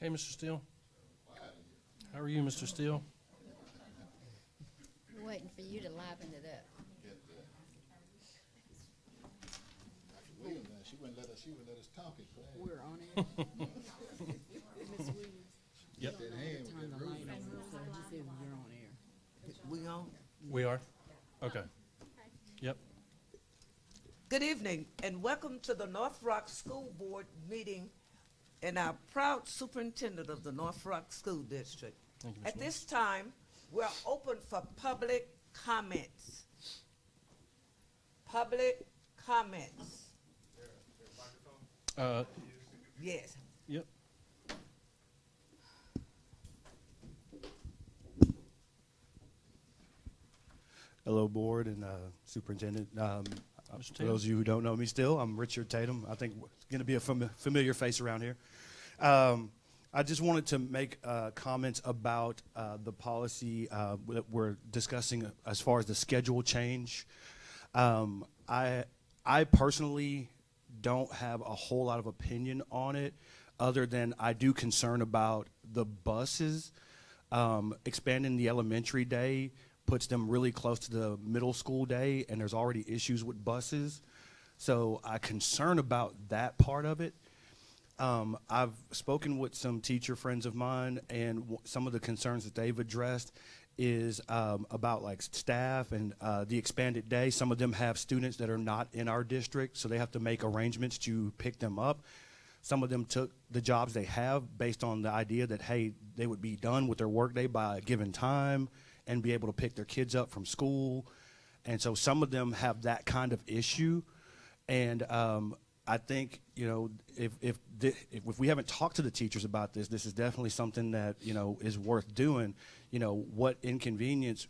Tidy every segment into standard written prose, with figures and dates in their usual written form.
Hey, Mr. Steele. How are you, Mr. Steele? We're waiting for you to liven it up. She wouldn't let us talk in class. We're on it. Miss Williams. Yep. That hand with Turn that the ruler. light on, so he says you're on air. We on? We are? Okay. Yep. Good evening and welcome to the North Rock School Board meeting and our proud superintendent of the North Rock School District. Thank you, Ms. At this time, we're open for public comments. Public comments. Yes. Yep. Hello, board and superintendent. Mr. For Tatum. those of you who don't know me still, I'm Richard Tatum. I think it's going to be a familiar face around here. I just wanted to make comments about the policy that we're discussing as far as the schedule change. I personally don't have a whole lot of opinion on it, other than I do concern about the buses. Expanding the elementary day puts them really close to the middle school day, and there's already issues with buses. So I concern about that part of it. I've spoken with some teacher friends of mine, and some of the concerns that they've addressed is about like staff and the expanded day. Some of them have students that are not in our district, so they have to make arrangements to pick them up. Some of them took the jobs they have based on the idea that, hey, they would be done with their workday by a given time and be able to pick their kids up from school. And so some of them have that kind of issue. And I think, you know, if we haven't talked to the teachers about this, this is definitely something that, you know, is worth doing. You know, what inconvenience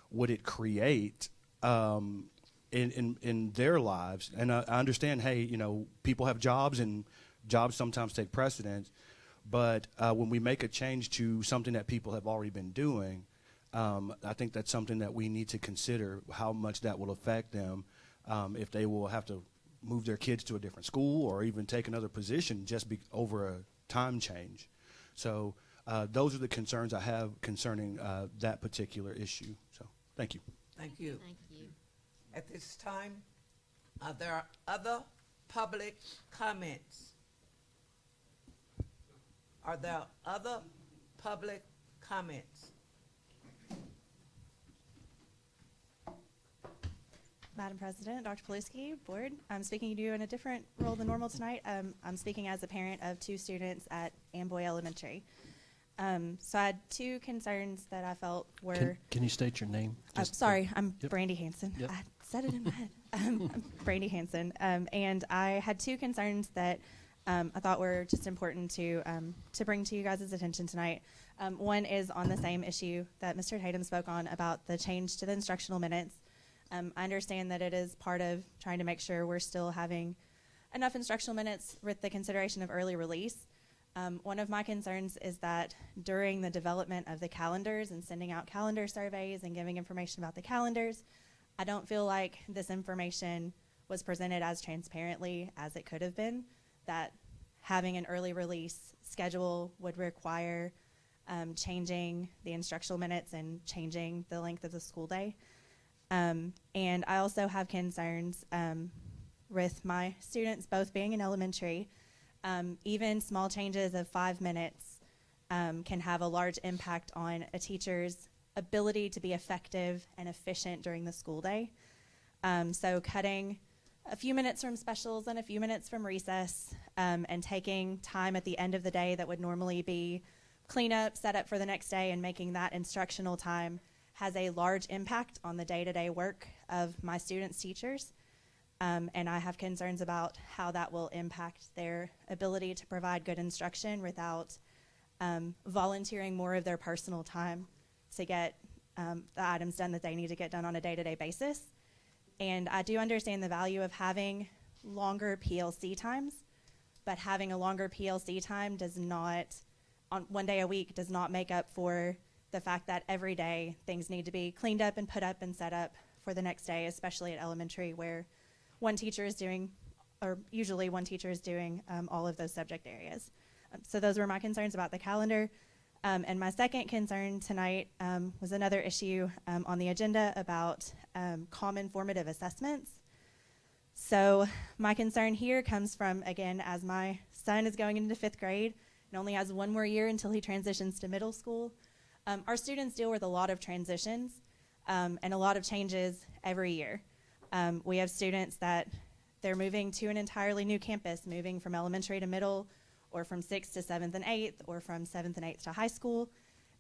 would it create in their lives? And I understand, hey, you know, people have jobs and jobs sometimes take precedence. But when we make a change to something that people have already been doing, I think that's something that we need to consider, how much that will affect them if they will have to move their kids to a different school or even take another position just over a time change. So those are the concerns I have concerning that particular issue. So thank you. Thank you. Thank you. At this time, are there other public comments? Are there other public comments? Madam President, Dr. Paluski, board, I'm speaking to you in a different role than normal tonight. I'm speaking as a parent of two students at Amboy Elementary. So I had two concerns that I felt were... Can you state your name? Sorry, I'm Yep. Brandy Hansen. Yep. I said it in my head. I'm Brandy Hansen. And I had two concerns that I thought were just important to bring to you guys' attention tonight. One is on the same issue that Mr. Tatum spoke on about the change to the instructional minutes. I understand that it is part of trying to make sure we're still having enough instructional minutes with the consideration of early release. One of my concerns is that during the development of the calendars and sending out calendar surveys and giving information about the calendars, I don't feel like this information was presented as transparently as it could have been, that having an early release schedule would require changing the instructional minutes and changing the length of the school day. And I also have concerns with my students both being in elementary. Even small changes of 5 minutes can have a large impact on a teacher's ability to be effective and efficient during the school day. So cutting a few minutes from specials and a few minutes from recess and taking time at the end of the day that would normally be cleanup, set up for the next day, and making that instructional time has a large impact on the day-to-day work of my students' teachers. And I have concerns about how that will impact their ability to provide good instruction without volunteering more of their personal time to get the items done that they need to get done on a day-to-day basis. And I do understand the value of having longer PLC times, but having a longer PLC time does not, on one day a week, does not make up for the fact that every day things need to be cleaned up and put up and set up for the next day, especially at elementary where one teacher is doing, or usually one teacher is doing all of those subject areas. So those were my concerns about the calendar. And my second concern tonight was another issue on the agenda about common formative assessments. So my concern here comes from, again, as my son is going into 5th grade and only has one more year until he transitions to middle school. Our students deal with a lot of transitions and a lot of changes every year. We have students that they're moving to an entirely new campus, moving from elementary to middle, or from 6th to 7th and 8th, or from 7th and 8th to high school.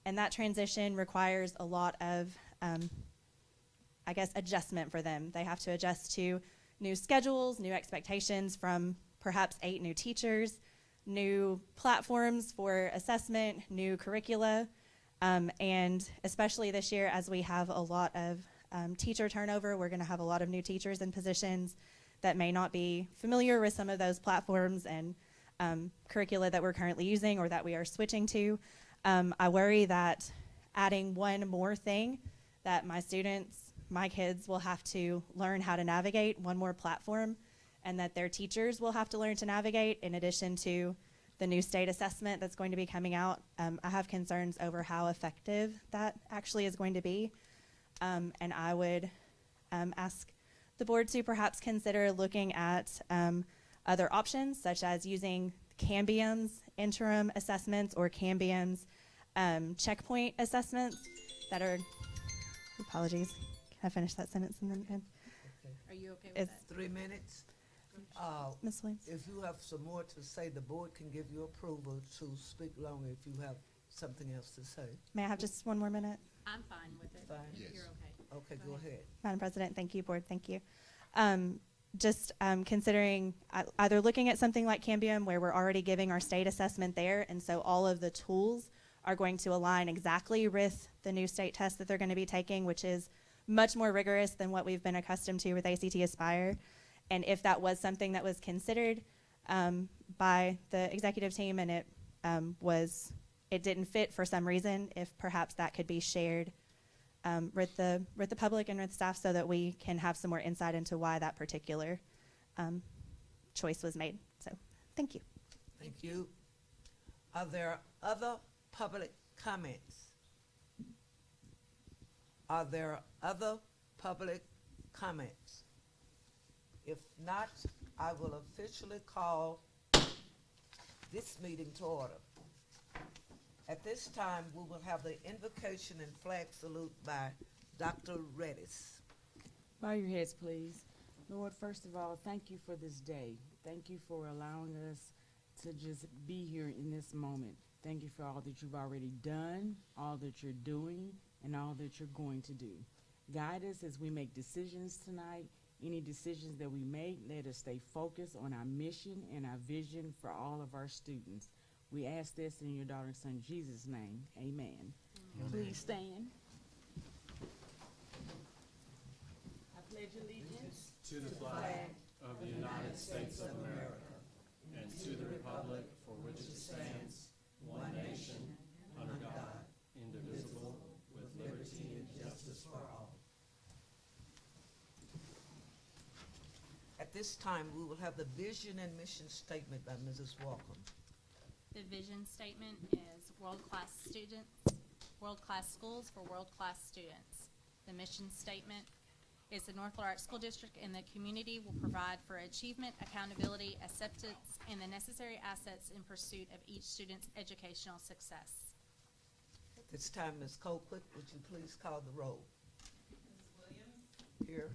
And that transition requires a lot of, I guess, adjustment for them. They have to adjust to new schedules, new expectations from perhaps 8 new teachers, new platforms for assessment, new curricula, and especially this year as we have a lot of teacher turnover, we're going to have a lot of new teachers in positions that may not be familiar with some of those platforms and curricula that we're currently using or that we are switching to. I worry that adding one more thing that my students, my kids will have to learn how to navigate, one more platform, and that their teachers will have to learn to navigate in addition to the new state assessment that's going to be coming out. I have concerns over how effective that actually is going to be. And I would ask the board to perhaps consider looking at other options, such as using Cambium's interim assessments or Cambium's checkpoint assessments that are, apologies, can I finish that sentence and then end? Are you okay with It's that? 3 minutes. Ms. Williams? If you have some more to say, the board can give you approval to speak longer if you have something else to say. May I have just one more minute? I'm fine with it. Fine. If Yes. you're okay. Okay, go ahead. Madam President, thank you, board, thank you. Just considering either looking at something like Cambium where we're already giving our state assessment there, and so all of the tools are going to align exactly with the new state test that they're going to be taking, which is much more rigorous than what we've been accustomed to with ACT Aspire. And if that was something that was considered by the executive team and it didn't fit for some reason, if perhaps that could be shared with the public and with staff so that we can have some more insight into why that particular choice was made. So, thank you. Thank you. Are there other public comments? Are there other public comments? If not, I will officially call this meeting to order. At this time, we will have the invocation and flag salute by Dr. Redis. Bow your heads, please. Lord, first of all, thank you for this day. Thank you for allowing us to just be here in this moment. Thank you for all that you've already done, all that you're doing, and all that you're going to do. Guide us as we make decisions tonight. Any decisions that we make, let us stay focused on our mission and our vision for all of our students. We ask this in your daughter and son Jesus' name. Amen. Please stand. I pledge allegiance To the flag of the United States of America and to the republic for which it stands, one nation, under God, indivisible, with liberty and justice for all. At this time, we will have the vision and mission statement by Mrs. Walker. The vision statement is world-class students, world-class schools for world-class students. The mission statement is the North Little Rock School District and the community will provide for achievement, accountability, acceptance, and the necessary assets in pursuit of each student's educational success. At this time, Ms. Colquitt, would you please call the roll? Ms. Williams? Here.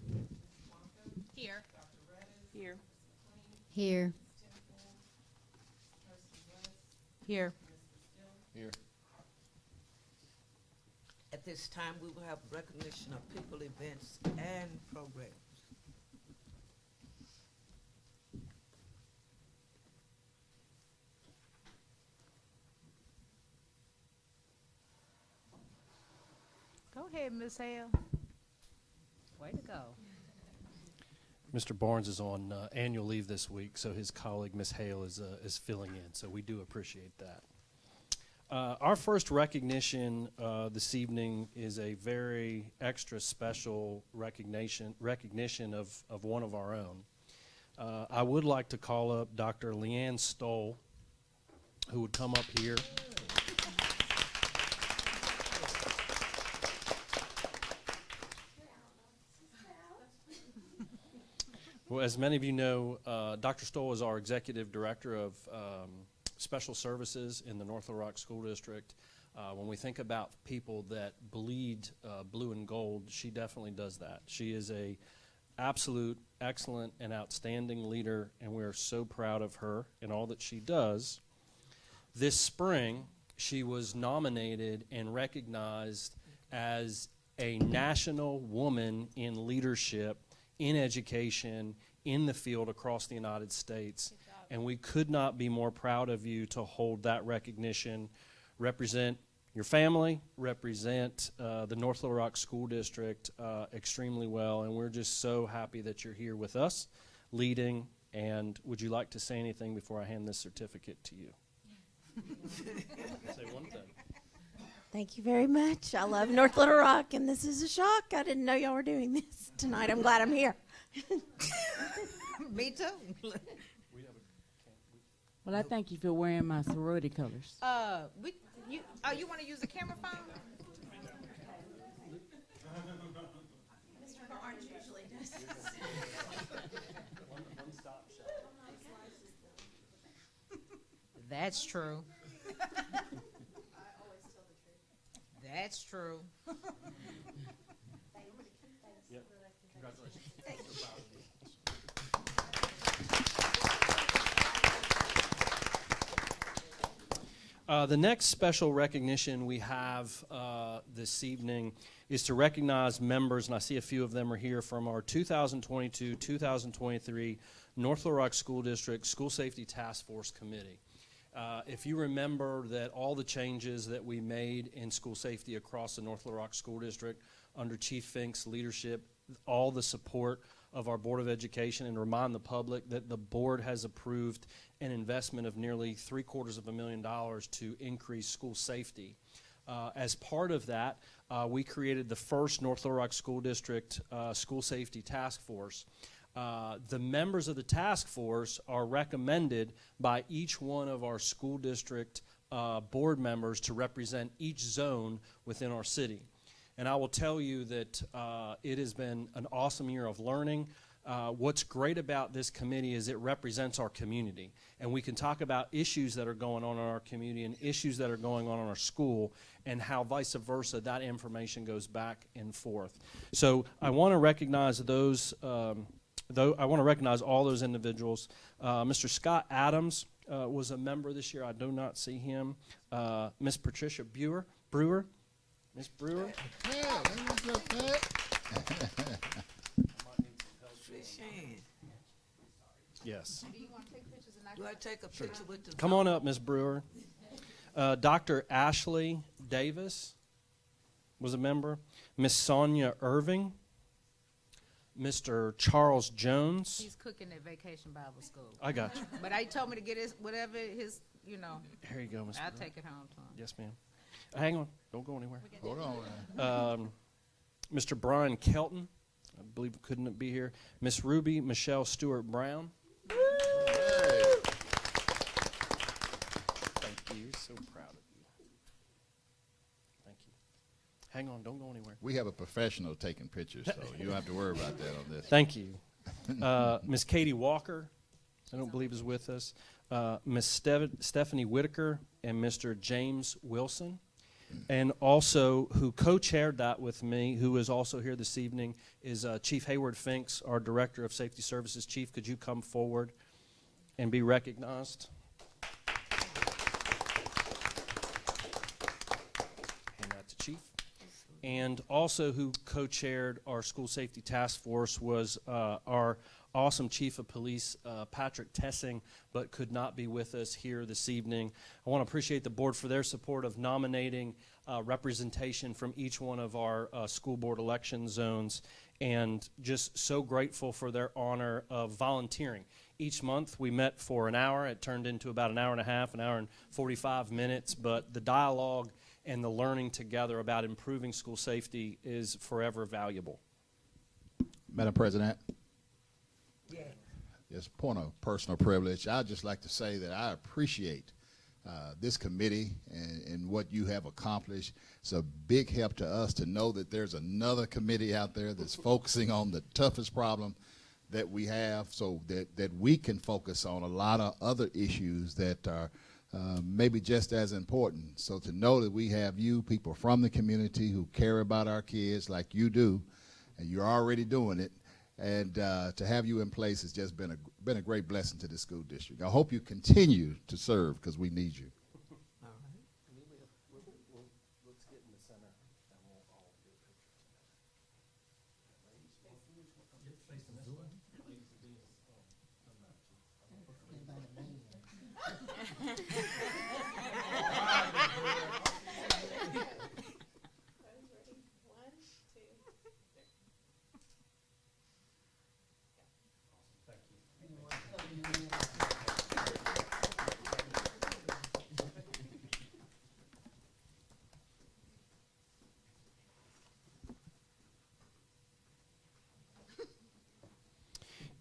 Here. Here. Here. here. Here. At this time, we will have recognition of people, events, and programs. Go ahead, Ms. Hale. Way to go. Mr. Barnes is on annual leave this week, so his colleague, Ms. Hale, is filling in, so we do appreciate that. Our first recognition this evening is a very extra special recognition of one of our own. I would like to call up Dr. Leanne Stoll. who would come up here. Well, as many of you know, Dr. Stoll is our Executive Director of Special Services in the North Little Rock School District. When we think about people that bleed blue and gold, she definitely does that. She is a absolute, excellent, and outstanding leader, and we are so proud of her and all that she does. This spring, she was nominated and recognized as a national woman in leadership, in education, in the field across the United States. And we could not be more proud of you to hold that recognition, represent your family, represent the North Little Rock School District extremely well. And we're just so happy that you're here with us, leading. And would you like to say anything before I hand this certificate to you? Say one thing. Thank you very much. I love North Little Rock, and this is a shock. I didn't know y'all were doing this tonight. I'm glad I'm here. Me too. Well, I thank you for wearing my sorority colors. You want to use a camera phone? Mr. Barnes usually does. That's true. That's true. Yep. Congratulations. The next special recognition we have this evening is to recognize members, and I see a few of them are here, from our 2022-2023 North Little Rock School District School Safety Task Force Committee. If you remember that all the changes that we made in school safety across the North Little Rock School District under Chief Fink's leadership, all the support of our Board of Education, and remind the public that the board has approved an investment of nearly $750,000 to increase school safety. As part of that, we created the first North Little Rock School District School Safety Task Force. The members of the task force are recommended by each one of our school district board members to represent each zone within our city. And I will tell you that it has been an awesome year of learning. What's great about this committee is it represents our community. And we can talk about issues that are going on in our community and issues that are going on in our school, and how vice versa that information goes back and forth. So I want to recognize those. I want to recognize all those individuals. Mr. Scott Adams was a member this year. I do not see him. Miss Patricia Brewer. Miss Brewer. Yeah, let me look back. Yes. Do I take a picture with the? Come on up, Miss Brewer. Dr. Ashley Davis was a member. Miss Sonia Irving. Mr. Charles Jones. He's cooking at Vacation Bible School. I got you. But I told me to get his whatever his, Here you go, Miss I'll Brewer. take it home to him. Yes, ma'am. Hang on. Don't go anywhere. Hold on. Mr. Brian Kelton, I believe couldn't be here. Miss Ruby Michelle Stewart Brown. Thank you. So proud of you. Thank you. Hang on. Don't go anywhere. We have a professional taking pictures, so you don't have to worry about that on this. Thank you. Miss Katie Walker, I don't believe is with us. Miss Stephanie Whitaker and Mr. James Wilson. And also, who co-chaired that with me, who is also here this evening, is Chief Hayward Finks, our Director of Safety Services. Chief, could you come forward and be recognized? Hand that to Chief. And also who co-chaired our School Safety Task Force was our awesome Chief of Police, Patrick Tessing, but could not be with us here this evening. I want to appreciate the board for their support of nominating representation from each one of our school board election zones, and just so grateful for their honor of volunteering. Each month we met for an hour. It turned into about an hour and a half, an hour and 45 minutes, but the dialogue and the learning together about improving school safety is forever valuable. Madam President, Yeah. just point of personal privilege, I'd just like to say that I appreciate this committee and what you have accomplished. It's a big help to us to know that there's another committee out there that's focusing on the toughest problem that we have, so that we can focus on a lot of other issues that are maybe just as important. So to know that we have you, people from the community who care about our kids like you do, and you're already doing it, and to have you in place has just been a great blessing to the school district. I hope you continue to serve because we need you. All right. Let's get in the center and we'll all do a picture. Facing this way.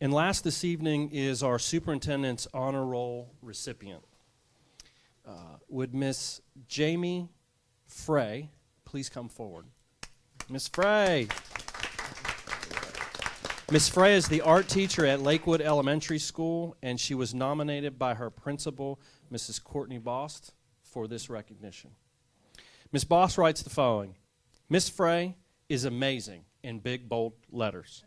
And last this evening is our superintendent's honor roll recipient. Would Miss Jamie Frey please come forward? Miss Frey. Miss Frey is the art teacher at Lakewood Elementary School, and she was nominated by her principal, Mrs. Courtney Bost, for this recognition. Miss Bost writes the following: Miss Frey is amazing in big, bold letters.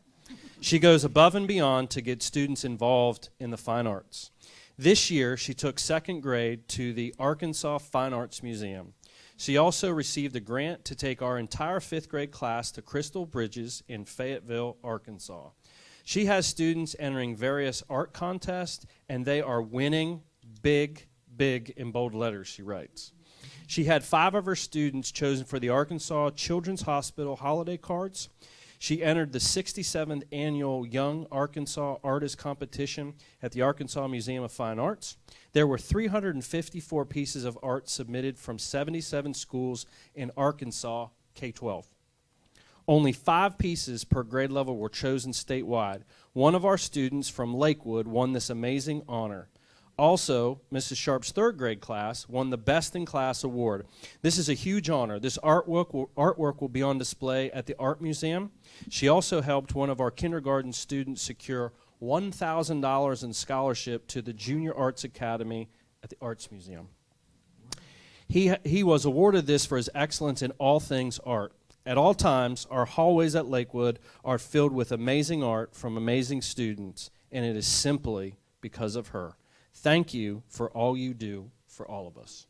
She goes above and beyond to get students involved in the fine arts. This year, she took second grade to the Arkansas Fine Arts Museum. She also received a grant to take our entire fifth grade class to Crystal Bridges in Fayetteville, Arkansas. She has students entering various art contests, and they are winning big, big in bold letters, she writes. She had 5 of her students chosen for the Arkansas Children's Hospital holiday cards. She entered the 67th Annual Young Arkansas Artist Competition at the Arkansas Museum of Fine Arts. There were 354 pieces of art submitted from 77 schools in Arkansas K-12. Only 5 pieces per grade level were chosen statewide. One of our students from Lakewood won this amazing honor. Also, Mrs. Sharp's third grade class won the Best in Class award. This is a huge honor. This artwork will be on display at the Art Museum. She also helped one of our kindergarten students secure $1,000 in scholarship to the Junior Arts Academy at the Arts Museum. He was awarded this for his excellence in all things art. At all times, our hallways at Lakewood are filled with amazing art from amazing students, and it is simply because of her. Thank you for all you do for all of us.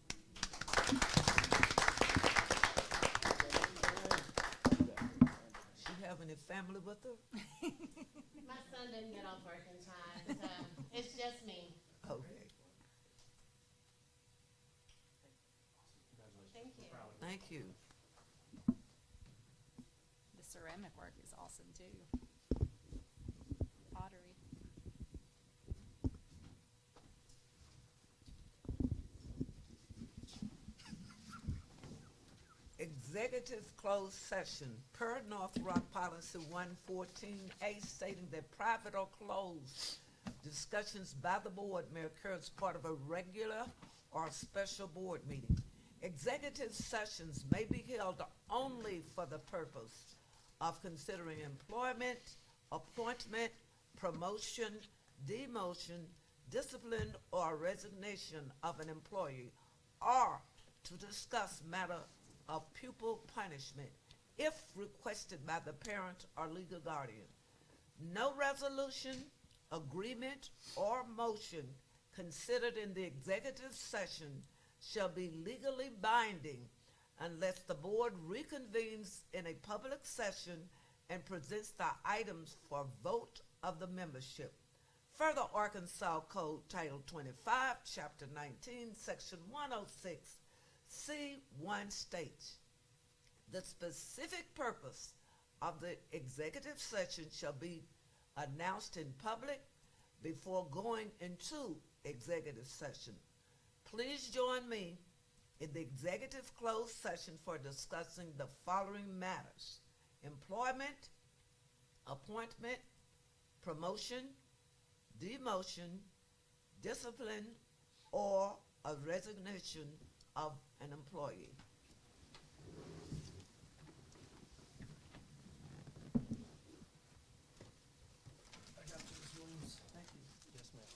She have any family with her? My son doesn't get off work in time, so it's just me. Okay. Thank you. Thank you. The ceramic work is awesome too. Pottery. Executive closed session per North Rock Policy 114A stating that private or closed discussions by the board may occur as part of a regular or special board meeting. Executive sessions may be held only for the purpose of considering employment, appointment, promotion, demotion, discipline, or resignation of an employee, or to discuss matter of pupil punishment if requested by the parent or legal guardian. No resolution, agreement, or motion considered in the executive session shall be legally binding unless the board reconvenes in a public session and presents the items for vote of the membership. Further, Arkansas Code Title 25, Chapter 19, Section 106, C1 states, the specific purpose of the executive session shall be announced in public before going into executive session. Please join me in the executive closed session for discussing the following matters: employment, appointment, promotion, demotion, discipline, or a resignation of an employee. Yes, ma'am.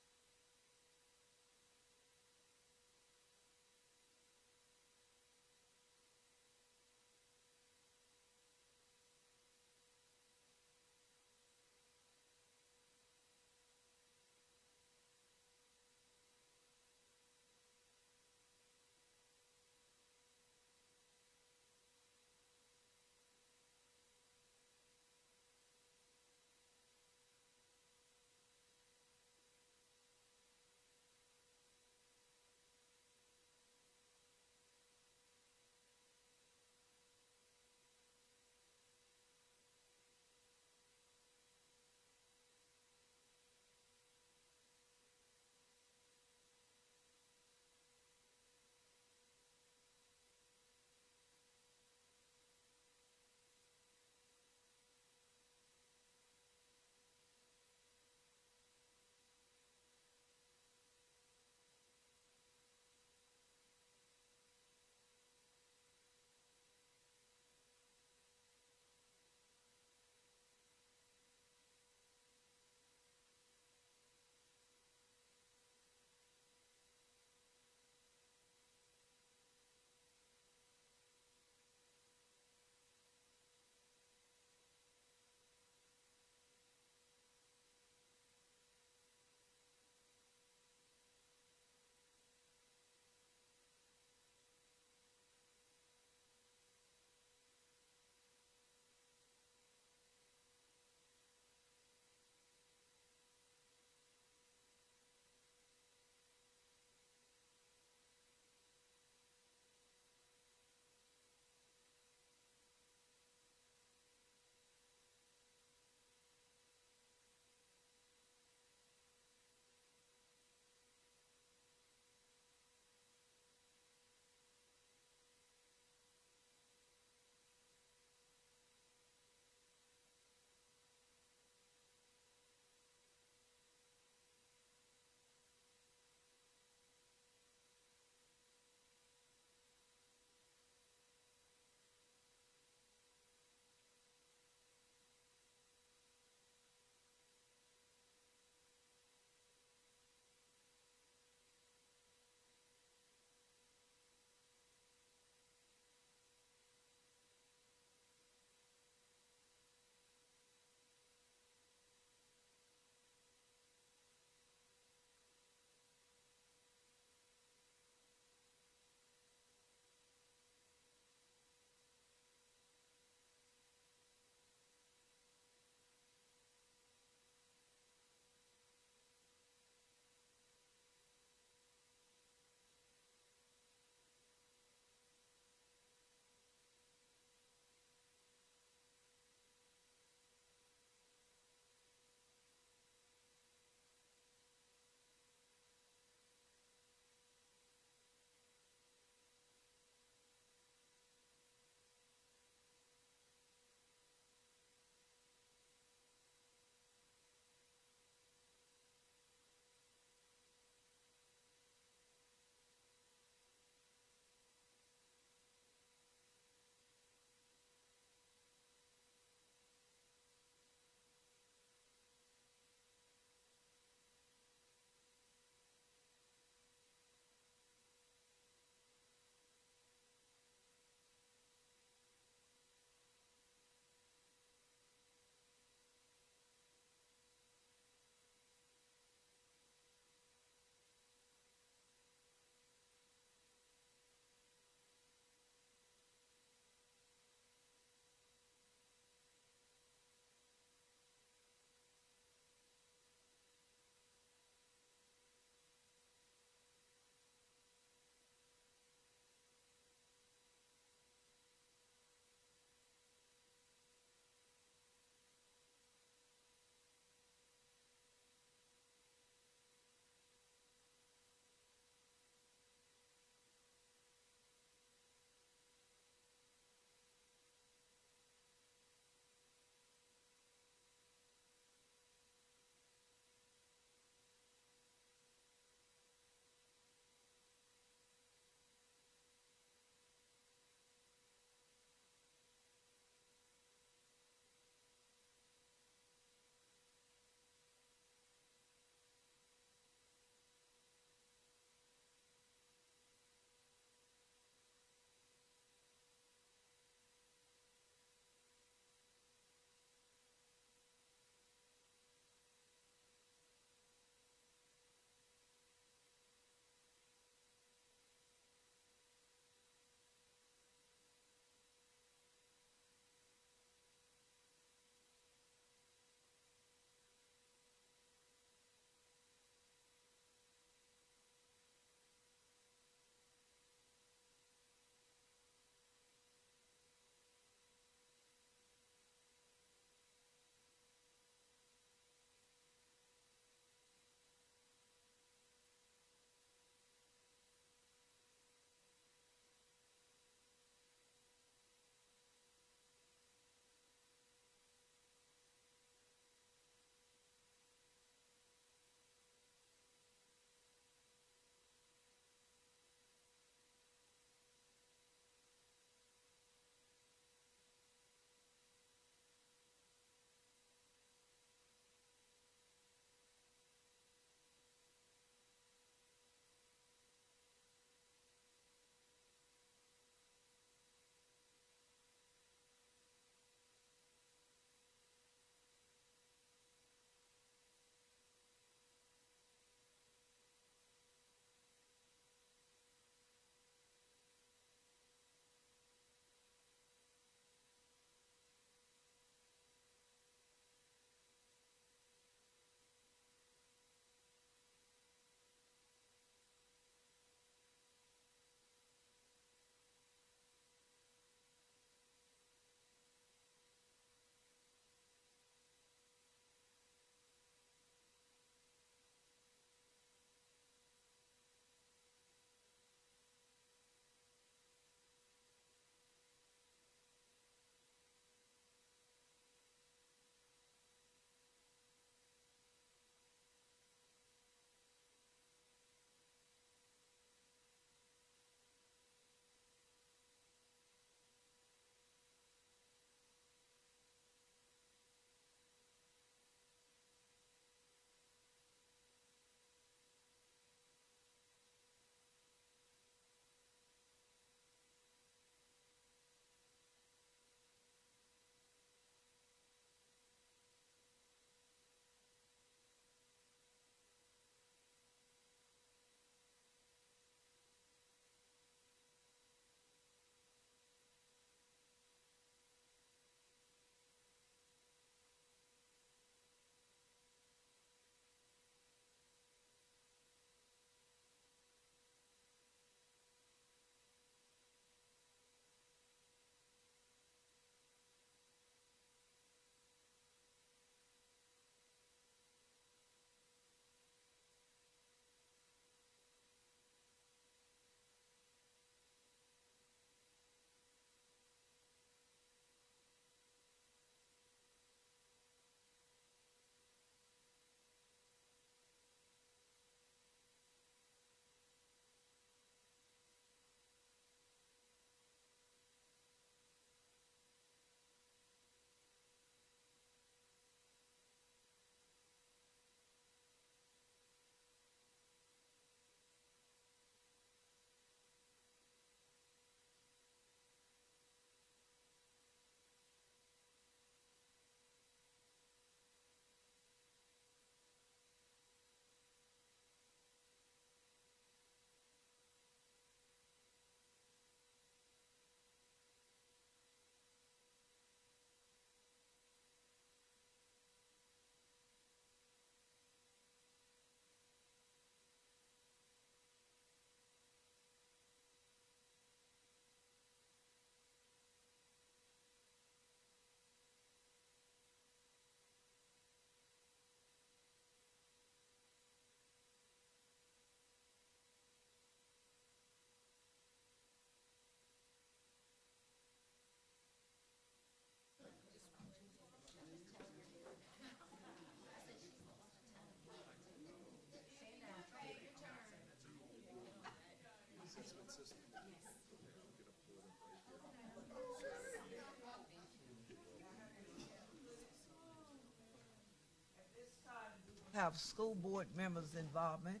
have school board members' involvement.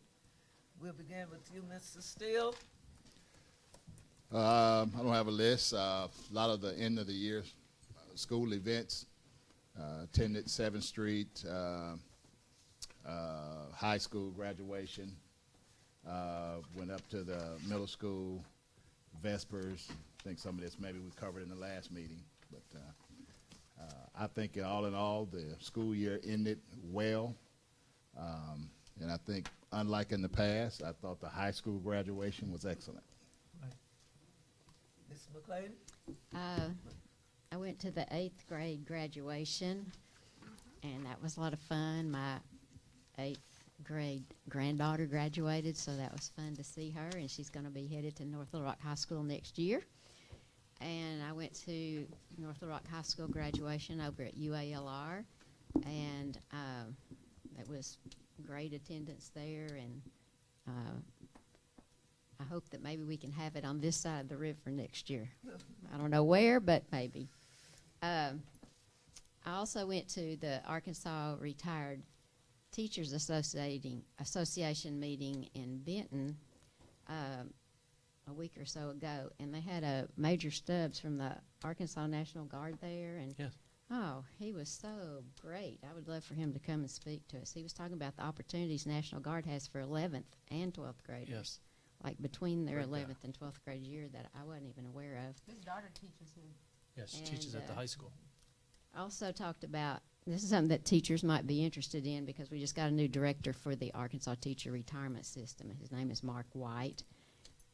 We'll begin with you, Mr. Steele. I don't have a list. A lot of the end of the year school events. Attended 7th Street high school graduation. Went up to the middle school Vespers. I think some of this maybe we covered in the last meeting. But I think all in all, the school year ended well. And I think, unlike in the past, I thought the high school graduation was excellent. Ms. McClain? I went to the 8th grade graduation, and that was a lot of fun. My 8th grade granddaughter graduated, so that was fun to see her, and she's going to be headed to North Little Rock High School next year. And I went to North Little Rock High School graduation over at UALR, and it was great attendance there, and I hope that maybe we can have it on this side of the river next year. I don't know where, but maybe. I also went to the Arkansas Retired Teachers Association meeting in Benton a week or so ago, and they had a Major Stubbs from the Arkansas National Guard there, and Yes. oh, he was so great. I would love for him to come and speak to us. He was talking about the opportunities National Guard has for 11th and 12th graders. Yes. Like between their Great guy. 11th and 12th grade year that I wasn't even aware of. His daughter teaches him. Yes, she And, teaches at the high school. Also talked about, this is something that teachers might be interested in because we just got a new director for the Arkansas Teacher Retirement System. His name is Mark White.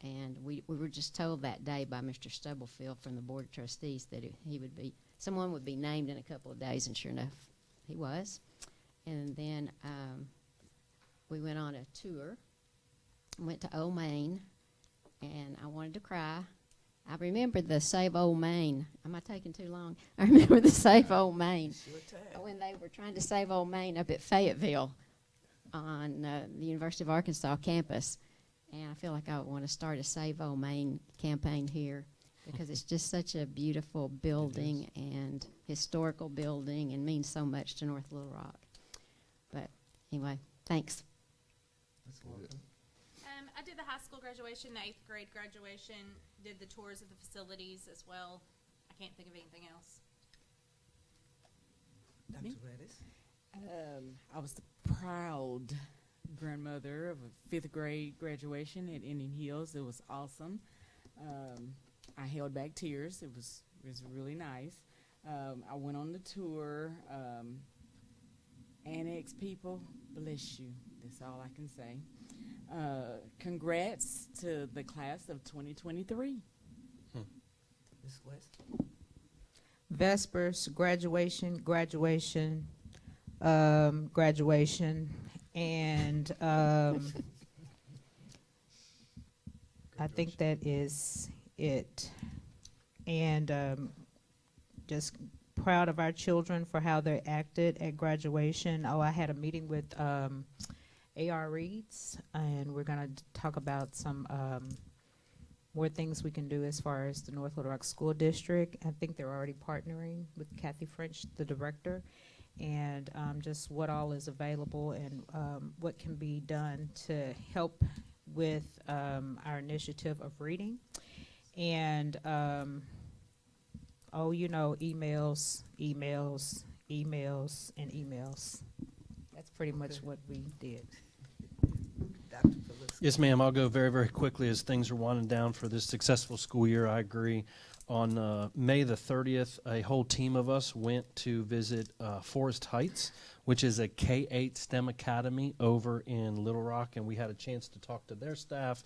And we were just told that day by Mr. Stubblefield from the Board of Trustees that someone would be named in a couple of days, and sure enough, he was. And then we went on a tour, went to Old Main, and I wanted to cry. I remember the Save Old Main. Am I taking too long? I remember the Save Old Main when they were trying to save Old Main up at Fayetteville on the University of Arkansas campus. And I feel like I want to start a Save Old Main campaign here because it's just such a beautiful building and historical building and means so much to North Little Rock. But anyway, thanks. I did the high school graduation, the 8th grade graduation, did the tours of the facilities as well. I can't think of anything else. Dr. Redis? I was the proud grandmother of a 5th grade graduation at Indian Hills. It was awesome. I held back tears. It was really nice. I went on the tour. Annex people, bless you. That's all I can say. Congrats to the class of 2023. Ms. West? Vespers, graduation, and I think that is it. And just proud of our children for how they acted at graduation. Oh, I had a meeting with A.R. Reeds, and we're going to talk about some more things we can do as far as the North Little Rock School District. I think they're already partnering with Kathy French, the director, and just what all is available and what can be done to help with our initiative of reading. And, emails, and emails. That's pretty much what we did. Dr. Phillips? Yes, ma'am. I'll go very, very quickly as things are winding down for this successful school year. I agree. On May the 30th, a whole team of us went to visit Forest Heights, which is a K-8 STEM academy over in Little Rock, and we had a chance to talk to their staff,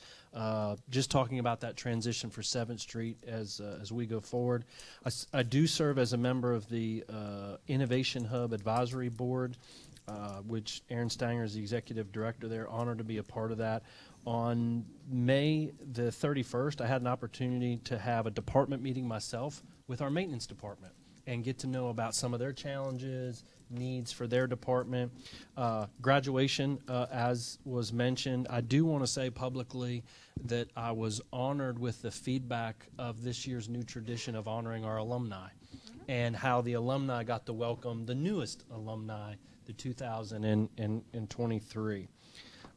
just talking about that transition for 7th Street as we go forward. I do serve as a member of the Innovation Hub Advisory Board, which Aaron Stanger is the executive director there. Honored to be a part of that. On May the 31st, I had an opportunity to have a department meeting myself with our maintenance department and get to know about some of their challenges, needs for their department. Graduation, as was mentioned, I do want to say publicly that I was honored with the feedback of this year's new tradition of honoring our alumni and how the alumni got to welcome the newest alumni the 2023.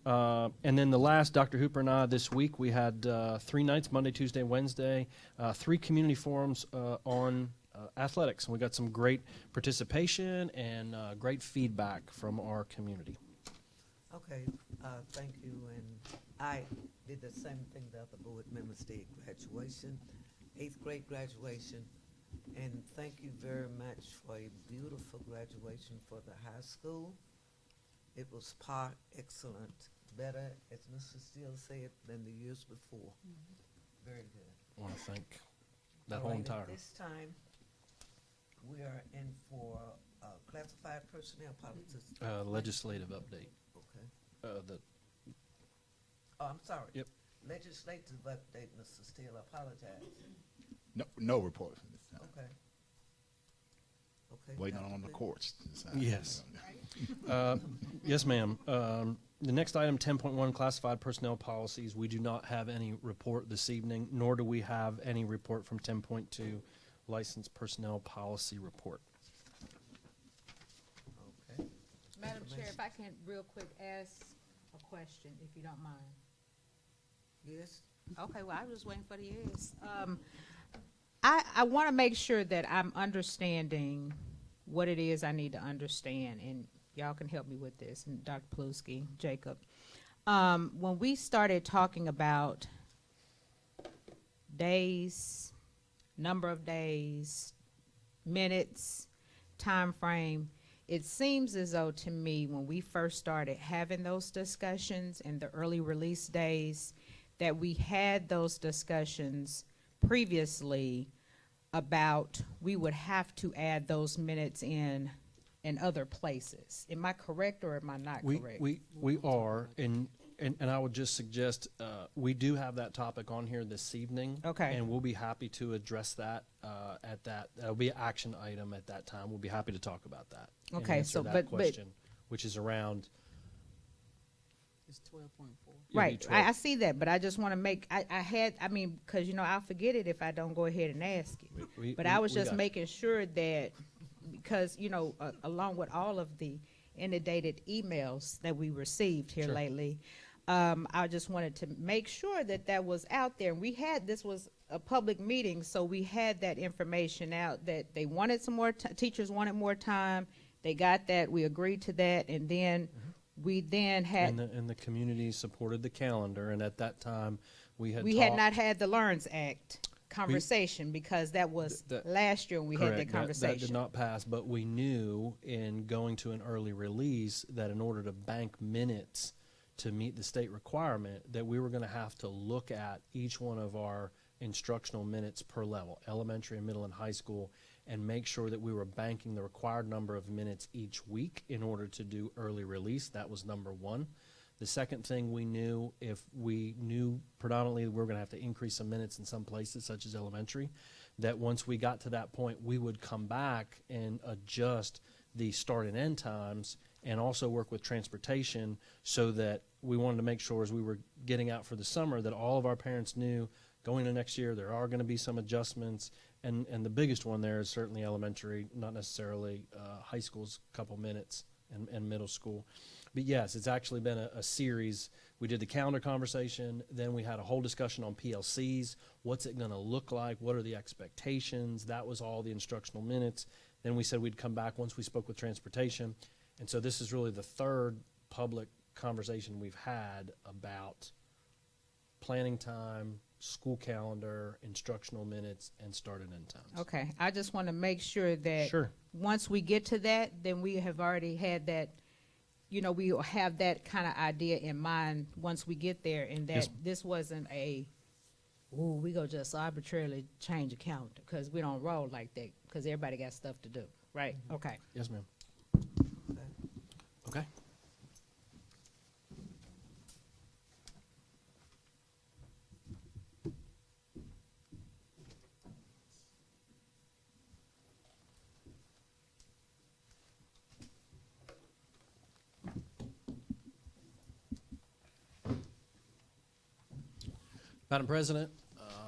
And then the last, Dr. Hooper and I, this week, we had 3 nights, Monday, Tuesday, Wednesday, 3 community forums on athletics. And we got some great participation and great feedback from our community. Okay, thank you, and I did the same thing the other board members did, graduation, 8th grade graduation, and thank you very much for a beautiful graduation for the high school. It was par excellent, better, as Mr. Steele said, than the years before. Very good. I want to thank that All whole right, entire. At this time, we are in for classified personnel policies. Legislative update. Okay. The Oh, I'm sorry. Yep. Legislative update, Mr. Steele, I apologize. No report for this time. Okay. Okay. Waiting Dr. on the Lee. courts to decide. Yes. Yes, ma'am. The next item, 10.1, classified personnel policies. We do not have any report this evening, nor do we have any report from 10.2, licensed personnel policy report. Okay. Madam Chair, if I can real quick ask a question, if you don't mind. Yes? Okay, well, I was just waiting for the yes. I want to make sure that I'm understanding what it is I need to understand, and y'all can help me with this, and Dr. Paluski, Jacob. When we started talking about days, number of days, minutes, time frame, it seems as though to me when we first started having those discussions in the early release days, that we had those discussions previously about we would have to add those minutes in other places. Am I correct or am I not correct? We are, and I would just suggest we do have that topic on here this evening. Okay. And we'll be happy to address that at that. That'll be an action item at that time. We'll be happy to talk about that. And Okay, answer so that but question, which is around. It's 12.4. right, I see that, but I just want to make because I'll forget it if I don't go ahead and ask it. But I was just making sure that because along with all of the inundated emails that we received here Sure. lately, I just wanted to make sure that was out there. And this was a public meeting, so we had that information out that they wanted some more teachers wanted more time. They got that. We agreed to that, and then we then had And the community supported the calendar, and at that time we had not had the LEARNS Act conversation because that was last year when we had that correct. conversation. That did not pass, but we knew in going to an early release that in order to bank minutes to meet the state requirement, that we were going to have to look at each one of our instructional minutes per level, elementary and middle and high school, and make sure that we were banking the required number of minutes each week in order to do early release. That was number one. The second thing we knew, if we knew predominantly we were going to have to increase some minutes in some places, such as elementary, that once we got to that point, we would come back and adjust the start and end times and also work with transportation so that we wanted to make sure as we were getting out for the summer that all of our parents knew going into next year there are going to be some adjustments. And the biggest one there is certainly elementary, not necessarily high school's couple minutes and middle school. But yes, it's actually been a series. We did the calendar conversation, then we had a whole discussion on PLCs. What's it going to look like? What are the expectations? That was all the instructional minutes. Then we said we'd come back once we spoke with transportation. And so this is really the third public conversation we've had about planning time, school calendar, instructional minutes, and start and end times. Okay, I just want to make sure that Sure. once we get to that, then we have already had that, we will have that kind of idea in mind once we get there, and that Yes. this wasn't we go just arbitrarily change a calendar, because we don't roll like that, because everybody got stuff to do, right? Okay. Yes, ma'am. Okay. Okay. Madam President,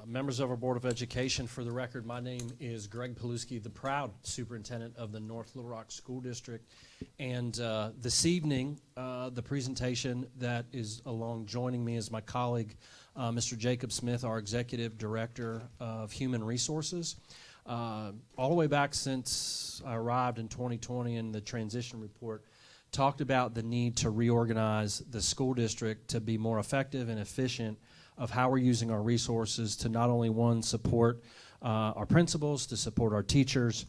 Members of our Board of Education, for the record, my name is Greg Paluski, the proud superintendent of the North Little Rock School District. And this evening, the presentation that is along joining me is my colleague, Mr. Jacob Smith, our Executive Director of Human Resources. All the way back since I arrived in 2020 in the transition report, talked about the need to reorganize the school district to be more effective and efficient of how we're using our resources to not only, one, support our principals, to support our teachers,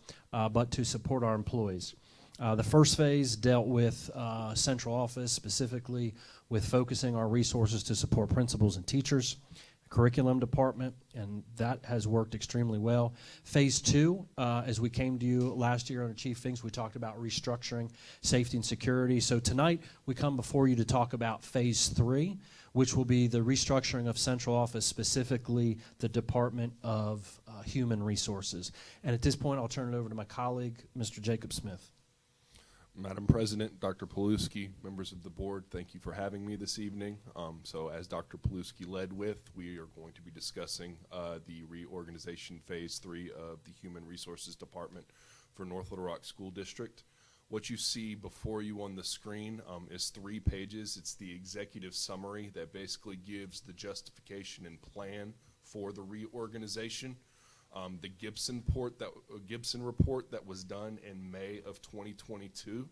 but to support our employees. The first phase dealt with central office, specifically with focusing our resources to support principals and teachers, curriculum department, and that has worked extremely well. Phase 2, as we came to you last year on the Chief Things, we talked about restructuring safety and security. So tonight we come before you to talk about Phase 3, which will be the restructuring of central office, specifically the Department of Human Resources. And at this point, I'll turn it over to my colleague, Mr. Jacob Smith. Madam President, Dr. Paluski, members of the board, thank you for having me this evening. So as Dr. Paluski led with, we are going to be discussing the reorganization Phase 3 of the Human Resources Department for North Little Rock School District. What you see before you on the screen is 3 pages. It's the executive summary that basically gives the justification and plan for the reorganization. The Gibson report that was done in May of 2022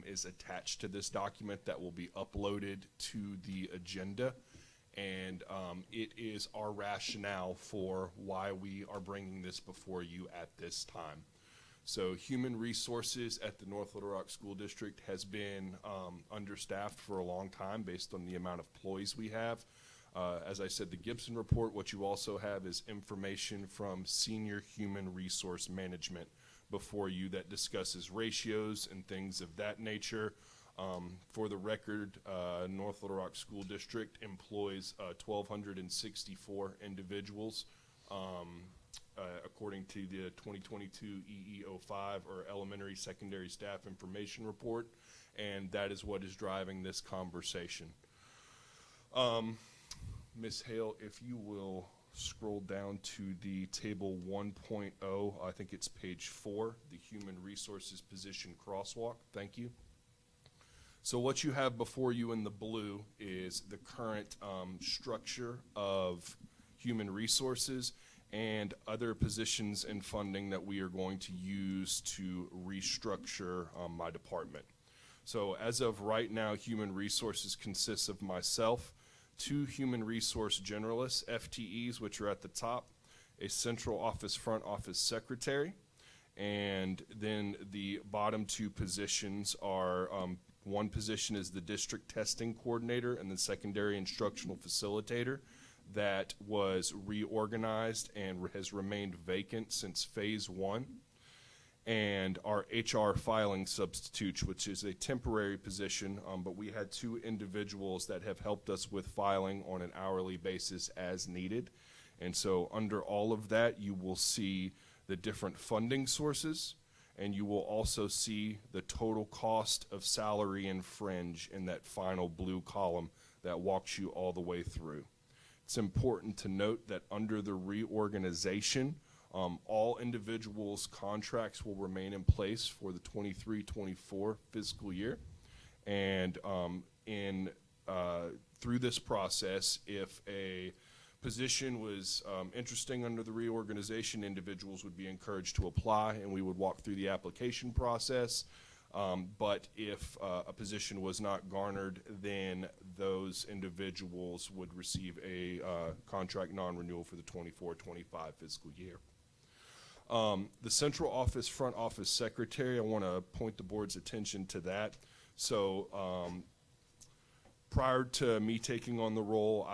is attached to this document that will be uploaded to the agenda. And it is our rationale for why we are bringing this before you at this time. So human resources at the North Little Rock School District has been understaffed for a long time based on the amount of employees we have. As I said, the Gibson report, what you also have is information from senior human resource management before you that discusses ratios and things of that nature. For the record, North Little Rock School District employs 1,264 individuals. According to the 2022 EE05, or Elementary Secondary Staff Information Report, and that is what is driving this conversation. Ms. Hale, if you will scroll down to the table 1.0, I think it's page 4, the Human Resources Position Crosswalk. Thank you. So what you have before you in the blue is the current structure of human resources and other positions and funding that we are going to use to restructure my department. So as of right now, human resources consists of myself, 2 human resource generalists, FTEs, which are at the top, a central office front office secretary, and then the bottom 2 positions are, one position is the district testing coordinator and the secondary instructional facilitator. That was reorganized and has remained vacant since Phase 1. And our HR filing substitute, which is a temporary position, but we had 2 individuals that have helped us with filing on an hourly basis as needed. And so under all of that, you will see the different funding sources, and you will also see the total cost of salary and fringe in that final blue column that walks you all the way through. It's important to note that under the reorganization, all individuals' contracts will remain in place for the 23-24 fiscal year. And through this process, if a position was interesting under the reorganization, individuals would be encouraged to apply, and we would walk through the application process. But if a position was not garnered, then those individuals would receive a contract non-renewal for the 24-25 fiscal year. The central office front office secretary, I want to point the board's attention to that. So prior to me taking on the role,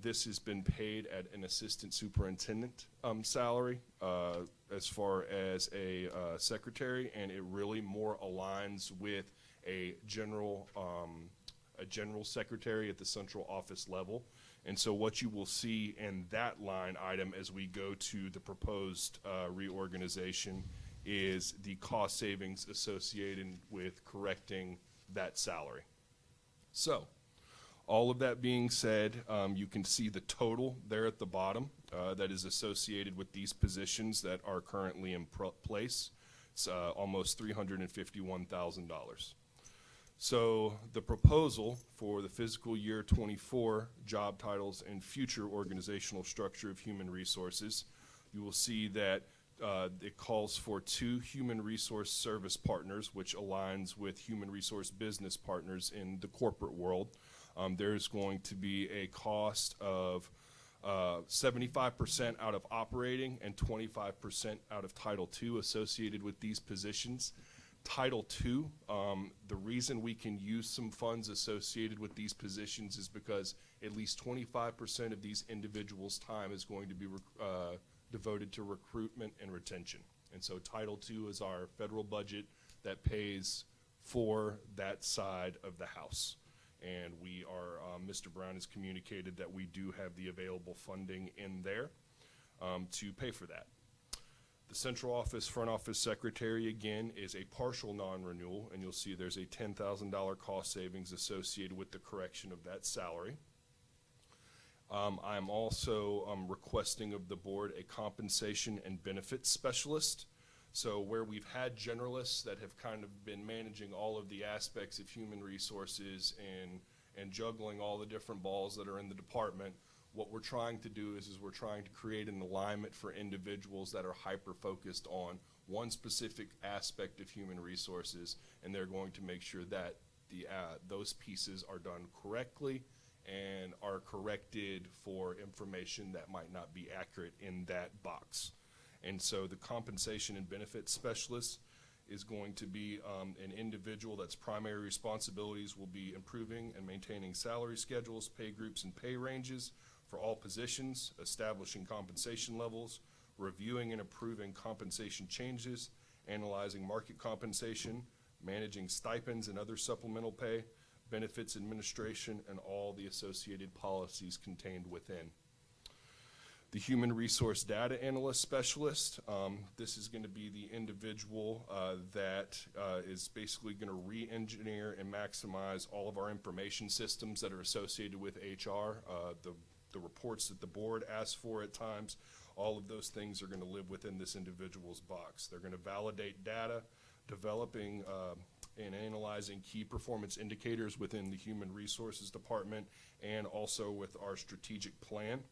this has been paid at an assistant superintendent salary as far as a secretary, and it really more aligns with a general secretary at the central office level. And so what you will see in that line item as we go to the proposed reorganization is the cost savings associated with correcting that salary. So All of that being said, you can see the total there at the bottom that is associated with these positions that are currently in place. It's almost $351,000. So the proposal for the fiscal year 24 job titles and future organizational structure of human resources, you will see that it calls for 2 human resource service partners, which aligns with human resource business partners in the corporate world. There's going to be a cost of 75% out of operating and 25% out of Title II associated with these positions. Title II, the reason we can use some funds associated with these positions is because at least 25% of these individuals' time is going to be devoted to recruitment and retention. And so Title II is our federal budget that pays for that side of the house. And we are, Mr. Brown has communicated that we do have the available funding in there to pay for that. The central office, front office secretary, again, is a partial non-renewal, and you'll see there's a $10,000 cost savings associated with the correction of that salary. I'm also requesting of the board a compensation and benefits specialist. So where we've had generalists that have kind of been managing all of the aspects of human resources and juggling all the different balls that are in the department, what we're trying to do is we're trying to create an alignment for individuals that are hyper-focused on one specific aspect of human resources, and they're going to make sure that those pieces are done correctly and are corrected for information that might not be accurate in that box. And so the compensation and benefits specialist is going to be an individual that's primary responsibilities will be improving and maintaining salary schedules, pay groups, and pay ranges for all positions, establishing compensation levels, reviewing and approving compensation changes, analyzing market compensation, managing stipends and other supplemental pay, benefits administration, and all the associated policies contained within. The human resource data analyst specialist, this is going to be the individual that is basically going to re-engineer and maximize all of our information systems that are associated with HR, the reports that the board asks for at times. All of those things are going to live within this individual's box. They're going to validate data, developing and analyzing key performance indicators within the human resources department and also with our strategic plan,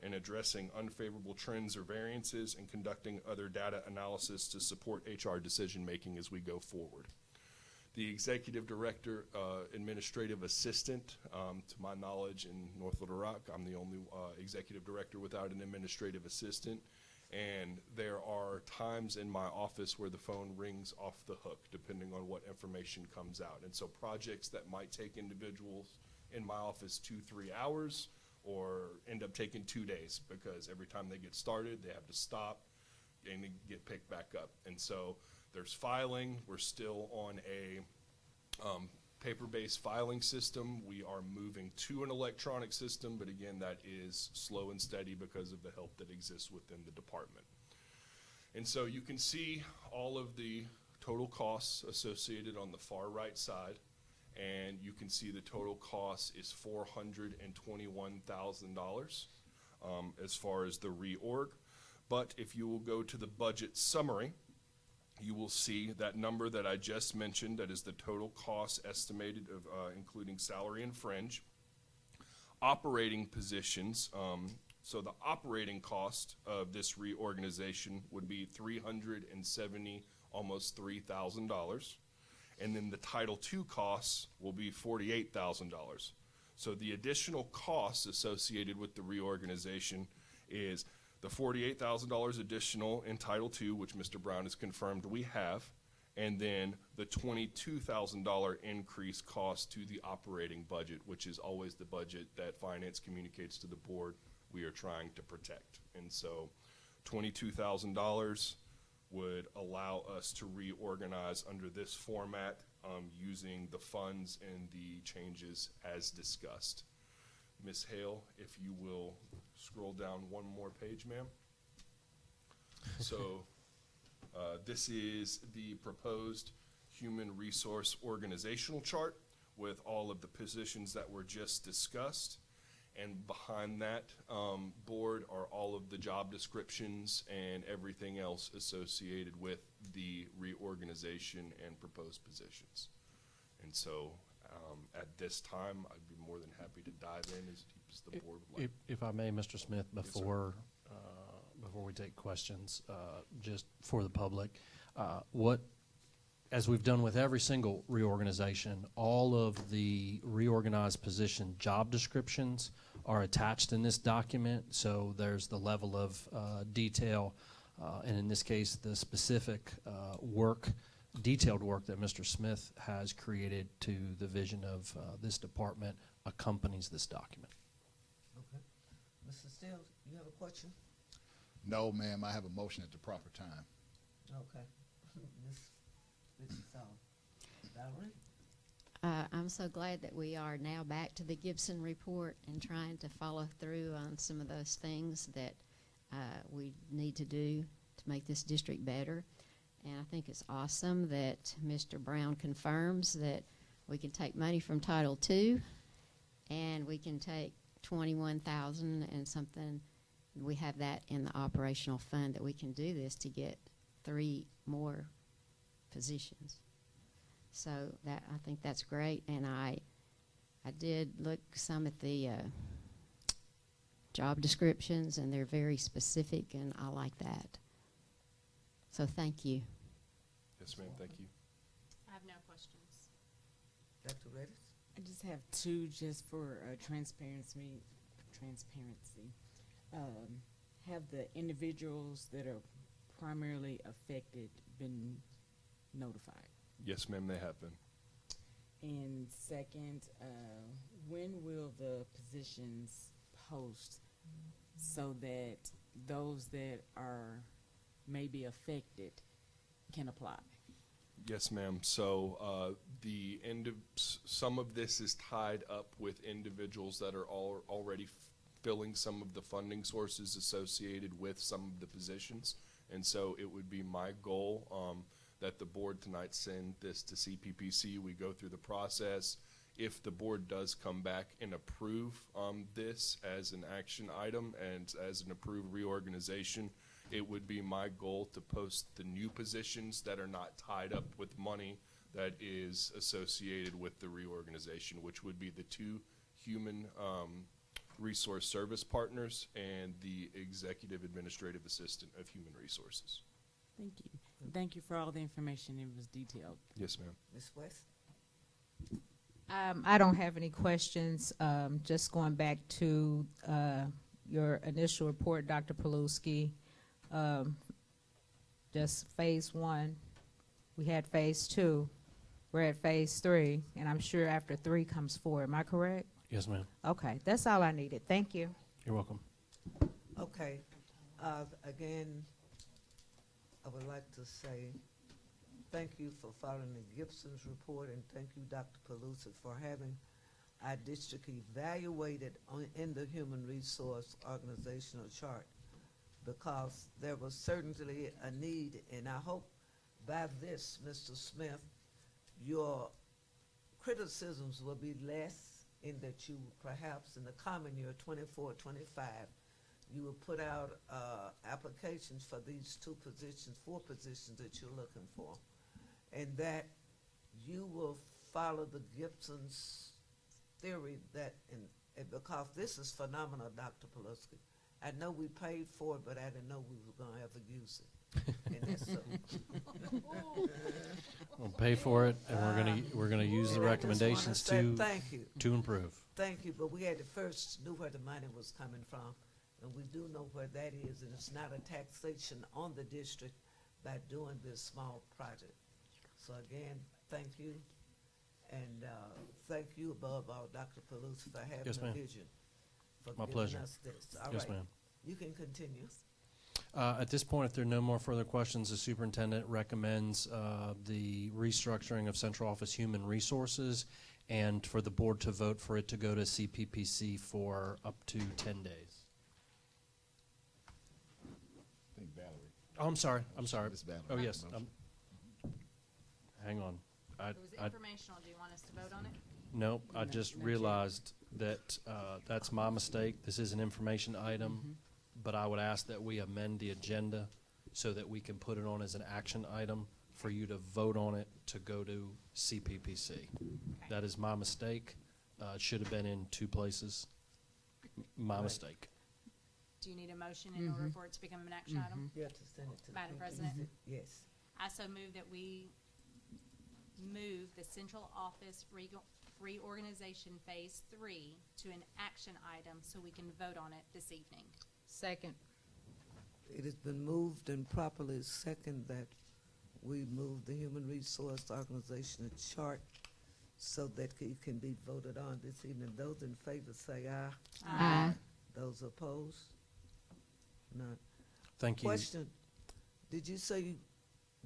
and addressing unfavorable trends or variances and conducting other data analysis to support HR decision-making as we go forward. The executive director, administrative assistant, to my knowledge in North Little Rock, I'm the only executive director without an administrative assistant. And there are times in my office where the phone rings off the hook, depending on what information comes out. And so projects that might take individuals in my office 2-3 hours or end up taking 2 days, because every time they get started, they have to stop and they get picked back up. And so there's filing. We're still on a paper-based filing system. We are moving to an electronic system, but again, that is slow and steady because of the help that exists within the department. And so you can see all of the total costs associated on the far right side, and you can see the total cost is $421,000 as far as the reorg. But if you will go to the budget summary, you will see that number that I just mentioned, that is the total cost estimated of including salary and fringe. Operating positions, so the operating cost of this reorganization would be $370, almost $3,000. And then the Title II costs will be $48,000. So the additional costs associated with the reorganization is the $48,000 additional in Title II, which Mr. Brown has confirmed we have, and then the $22,000 increase cost to the operating budget, which is always the budget that finance communicates to the board we are trying to protect. And so $22,000 would allow us to reorganize under this format using the funds and the changes as discussed. Ms. Hale, if you will scroll down one more page, ma'am. So this is the proposed human resource organizational chart. with all of the positions that were just discussed. And behind that board are all of the job descriptions and everything else associated with the reorganization and proposed positions. And so at this time, I'd be more than happy to dive in as deep as the board would like. If I may, Mr. Smith, Yes, sir. before we take questions, just for the public, as we've done with every single reorganization, all of the reorganized position job descriptions are attached in this document. So there's the level of detail, and in this case, the specific detailed work that Mr. Smith has created to the vision of this department accompanies this document. Okay. Mr. Steele, you have a question? No, ma'am, I have a motion at the proper time. Okay. This is all. Valerie? I'm so glad that we are now back to the Gibson report and trying to follow through on some of those things that we need to do to make this district better. And I think it's awesome that Mr. Brown confirms that we can take money from Title II and we can take $21,000 and something. We have that in the operational fund that we can do this to get 3 more positions. So that, I think that's great, and I did look some at the job descriptions, and they're very specific, and I like that. So thank you. Yes, ma'am, thank you. I have no questions. Dr. Redis? I just have 2 just for transparency. Have the individuals that are primarily affected been notified? Yes, ma'am, they have been. And second, when will the positions post so that those that are maybe affected can apply? Yes, ma'am. So some of this is tied up with individuals that are already filling some of the funding sources associated with some of the positions. And so it would be my goal that the board tonight send this to CPPC. We go through the process. If the board does come back and approve this as an action item and as an approved reorganization, it would be my goal to post the new positions that are not tied up with money that is associated with the reorganization, which would be the 2 human resource service partners and the executive administrative assistant of human resources. Thank you. Thank you for all the information. It was detailed. Yes, ma'am. Ms. West? I don't have any questions. Just going back to your initial report, Dr. Paluski, just phase 1. We had phase 2. We're at phase 3, and I'm sure after 3 comes 4. Am I correct? Yes, ma'am. Okay, that's all I needed. Thank you. You're welcome. Okay. Again, I would like to say thank you for following the Gibson's report, and thank you, Dr. Palusi, for having our district evaluated in the human resource organizational chart, because there was certainly a need, and I hope by this, Mr. Smith, your criticisms will be less, in that you perhaps in the common year 24, 25, you will put out applications for these 4 positions that you're looking for, and that you will follow the Gibson's theory that, and because this is phenomenal, Dr. Paluski. I know we paid for it, but I didn't know we were going to ever use it. And that's so. We'll pay for it, and we're gonna use the And I just wanna recommendations say to thank you. improve. Thank you, but we had to first knew where the money was coming from, and we do know where that is, and it's not a taxation on the district by doing this small project. So again, thank you, and thank you above all, Dr. Palusi, for having Yes, a ma'am. vision. For My giving pleasure. us this. All Yes, right. ma'am. You can continue. At this point, if there are no more further questions, the superintendent recommends the restructuring of central office human resources and for the board to vote for it to go to CPPC for up to 10 days. I think Valerie. Oh, I'm sorry. Ms. Valerie. Oh, yes. Hang on. It was informational. Do you want us to vote on it? Nope, I just realized that that's my mistake. This is an information item, but I would ask that we amend the agenda so that we can put it on as an action item for you to vote on it to go to CPPC. That is my mistake. It should have been in 2 places. My mistake. Do you need a motion in order for it to become an action item? You have to send it to the Madam people. President? Yes. I so move that we move the central office reorganization phase 3 to an action item so we can vote on it this evening. Second. It has been moved and properly second that we move the Human Resource Organization chart so that it can be voted on this evening. Those in favor say aye. Aye. Those opposed? None. Thank you. Question, did you say you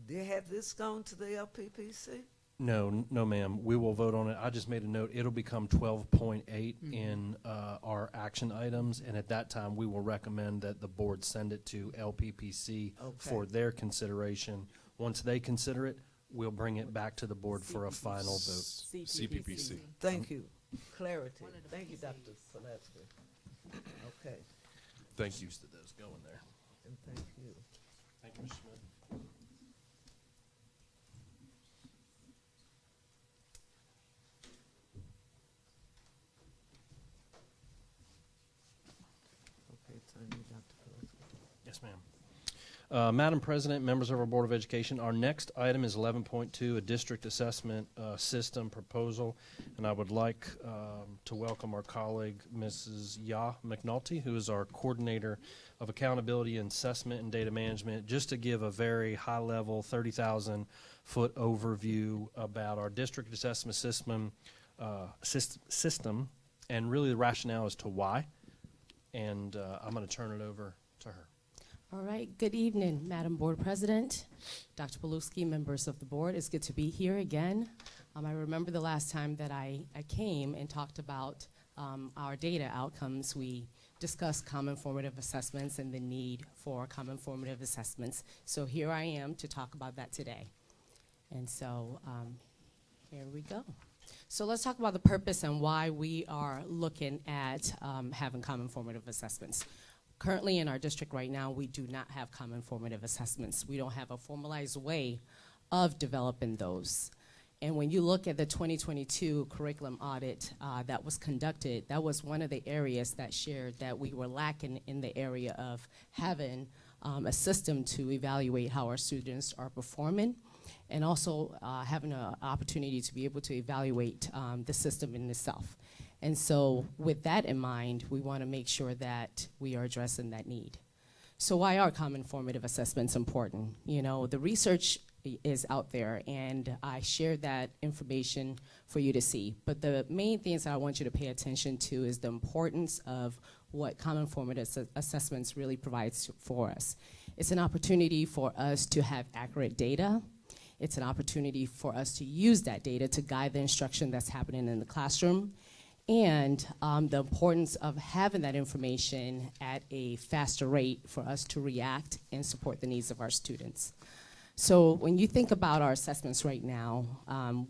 did have this gone to the LPPC? No, no, ma'am. We will vote on it. I just made a note. It'll become 12.8 in our action items, and at that time, we will recommend that the board send it to LPPC for their consideration. Once they consider it, we'll bring it back to the board for a final vote. CPPC. Thank you. Clarity. Thank you, Dr. Pulaski. Okay, Thank you. Used to those going there. and thank you. Thank you, Mr. Smith. Okay, time you, Dr. Pulaski. Yes, ma'am. Madam President, members of our Board of Education, our next item is 11.2, a district assessment system proposal. And I would like to welcome our colleague, Mrs. Yah McNulty, who is our coordinator of accountability and assessment and data management, just to give a very high-level 30,000-foot overview about our district assessment system and really the rationale as to why. And I'm going to turn it over to her. All right, good evening, Madam Board President, Dr. Paluski, members of the board. It's good to be here again. I remember the last time that I came and talked about our data outcomes. We discussed common formative assessments and the need for common formative assessments. So here I am to talk about that today. And so here we go. So let's talk about the purpose and why we are looking at having common formative assessments. Currently in our district right now, we do not have common formative assessments. We don't have a formalized way of developing those. And when you look at the 2022 curriculum audit that was conducted, that was one of the areas that shared that we were lacking in the area of having a system to evaluate how our students are performing, and also having an opportunity to be able to evaluate the system in itself. And so with that in mind, we want to make sure that we are addressing that need. So why are common formative assessments important? You know, the research is out there, and I shared that information for you to see. But the main things that I want you to pay attention to is the importance of what common formative assessments really provides for us. It's an opportunity for us to have accurate data. It's an opportunity for us to use that data to guide the instruction that's happening in the classroom. And the importance of having that information at a faster rate for us to react and support the needs of our students. So when you think about our assessments right now,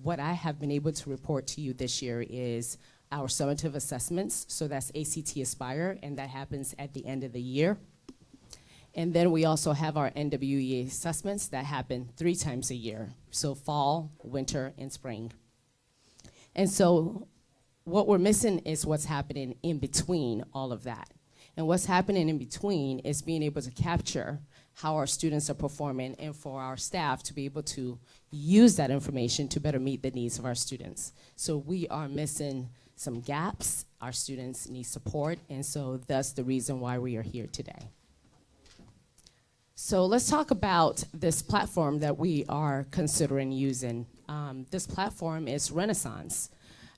what I have been able to report to you this year is our summative assessments. So that's ACT Aspire, and that happens at the end of the year. And then we also have our NWEA assessments that happen 3 times a year. So fall, winter, and spring. And so what we're missing is what's happening in between all of that. And what's happening in between is being able to capture how our students are performing and for our staff to be able to use that information to better meet the needs of our students. So we are missing some gaps. Our students need support, and so that's the reason why we are here today. So let's talk about this platform that we are considering using. This platform is Renaissance.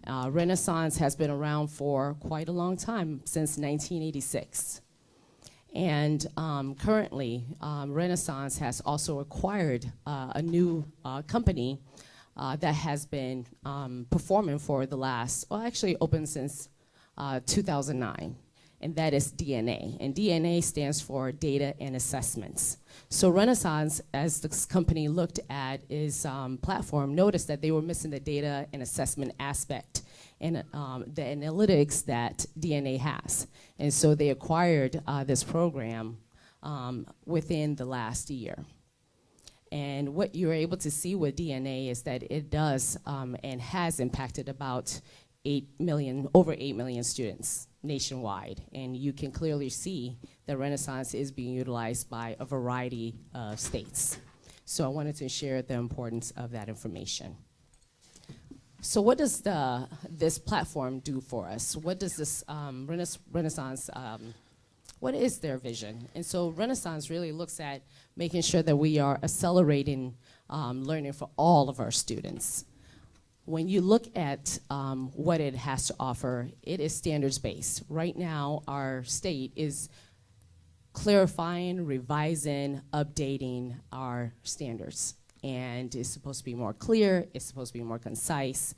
Renaissance has been around for quite a long time, since 1986. And currently, Renaissance has also acquired a new company that has been performing for the last, well, actually open since 2009. And that is DNA. And DNA stands for Data and Assessments. So Renaissance, as this company looked at its platform, noticed that they were missing the data and assessment aspect. and the analytics that DNA has. And so they acquired this program within the last year. And what you're able to see with DNA is that it does and has impacted about over 8 million students nationwide. And you can clearly see that Renaissance is being utilized by a variety of states. So I wanted to share the importance of that information. So what does this platform do for us? What does this Renaissance, what is their vision? And so Renaissance really looks at making sure that we are accelerating learning for all of our students. When you look at what it has to offer, it is standards-based. Right now, our state is clarifying, revising, updating our standards. And it's supposed to be more clear, it's supposed to be more concise.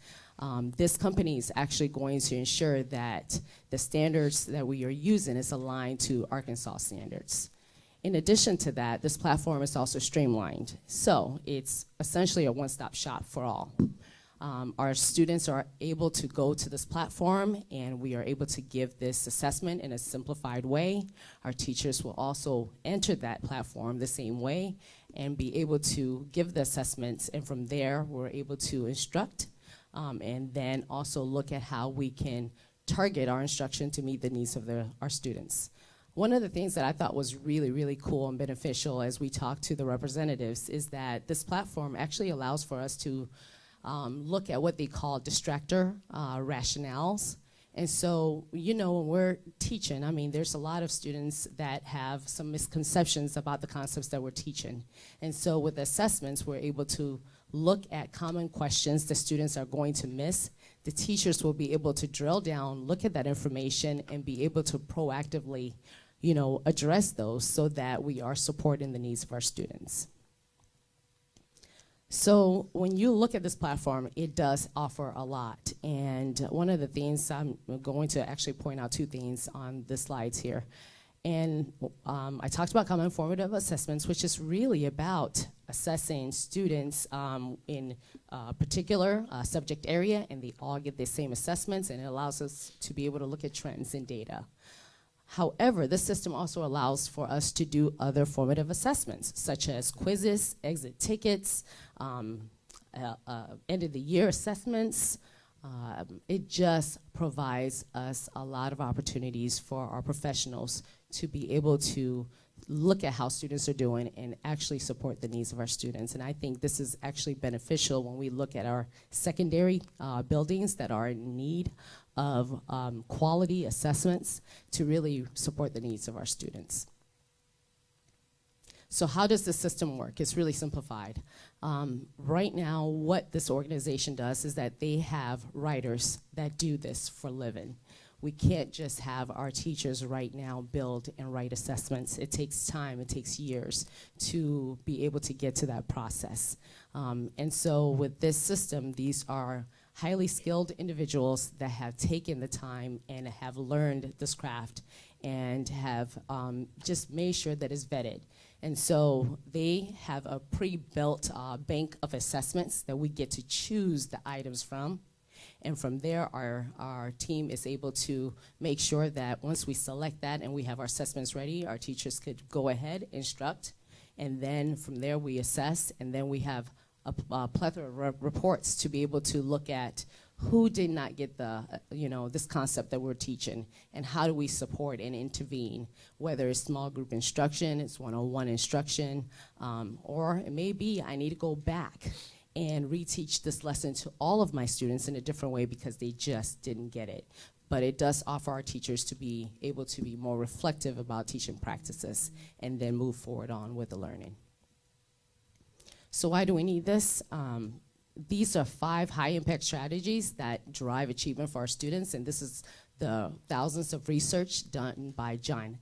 This company is actually going to ensure that the standards that we are using is aligned to Arkansas standards. In addition to that, this platform is also streamlined. So it's essentially a one-stop shop for all. Our students are able to go to this platform, and we are able to give this assessment in a simplified way. Our teachers will also enter that platform the same way and be able to give the assessments, and from there, we're able to instruct and then also look at how we can target our instruction to meet the needs of our students. One of the things that I thought was really, really cool and beneficial as we talked to the representatives is that this platform actually allows for us to look at what they call distractor rationales. And so, you know, when we're teaching, I mean, there's a lot of students that have some misconceptions about the concepts that we're teaching. And so with assessments, we're able to look at common questions the students are going to miss. The teachers will be able to drill down, look at that information, and be able to proactively, you know, address those so that we are supporting the needs of our students. So when you look at this platform, it does offer a lot. And one of the things, I'm going to actually point out two things on the slides here. And I talked about common formative assessments, which is really about assessing students in a particular subject area, and they all get the same assessments, and it allows us to be able to look at trends in data. However, this system also allows for us to do other formative assessments, such as quizzes, exit tickets, end of the year assessments. It just provides us a lot of opportunities for our professionals to be able to look at how students are doing and actually support the needs of our students. And I think this is actually beneficial when we look at our secondary buildings that are in need of quality assessments to really support the needs of our students. So how does the system work? It's really simplified. Right now, what this organization does is that they have writers that do this for a living. We can't just have our teachers right now build and write assessments. It takes time, it takes years to be able to get to that process. And so with this system, these are highly skilled individuals that have taken the time and have learned this craft and have just made sure that it's vetted. And so they have a pre-built bank of assessments that we get to choose the items from. And from there, our team is able to make sure that once we select that and we have our assessments ready, our teachers could go ahead, instruct, and then from there we assess, and then we have a plethora of reports to be able to look at who did not get the, this concept that we're teaching, and how do we support and intervene, whether it's small group instruction, it's one-on-one instruction, or it may be I need to go back and reteach this lesson to all of my students in a different way because they just didn't get it. But it does offer our teachers to be able to be more reflective about teaching practices and then move forward on with the learning. So why do we need this? These are 5 high-impact strategies that drive achievement for our students, and this is the thousands of research done by John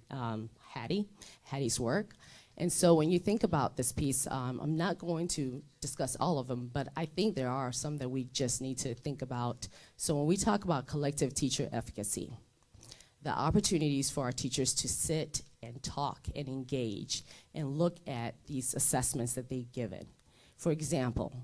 Hattie's work. And so when you think about this piece, I'm not going to discuss all of them, but I think there are some that we just need to think about. So when we talk about collective teacher efficacy, the opportunities for our teachers to sit and talk and engage and look at these assessments that they've given. For example,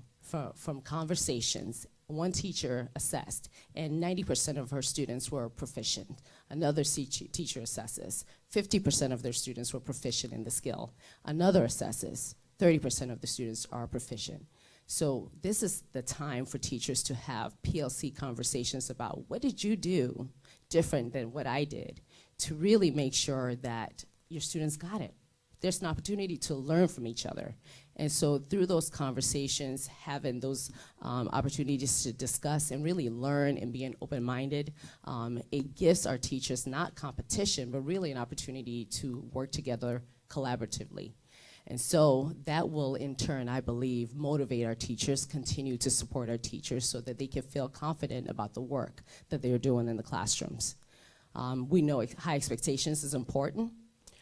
from conversations, one teacher assessed, and 90% of her students were proficient. Another teacher assesses, 50% of their students were proficient in the skill. Another assesses, 30% of the students are proficient. So this is the time for teachers to have PLC conversations about what did you do different than what I did to really make sure that your students got it. There's an opportunity to learn from each other. And so through those conversations, having those opportunities to discuss and really learn and being open-minded, it gives our teachers not competition, but really an opportunity to work together collaboratively. And so that will, in turn, I believe, motivate our teachers, continue to support our teachers so that they can feel confident about the work that they're doing in the classrooms. We know high expectations is important.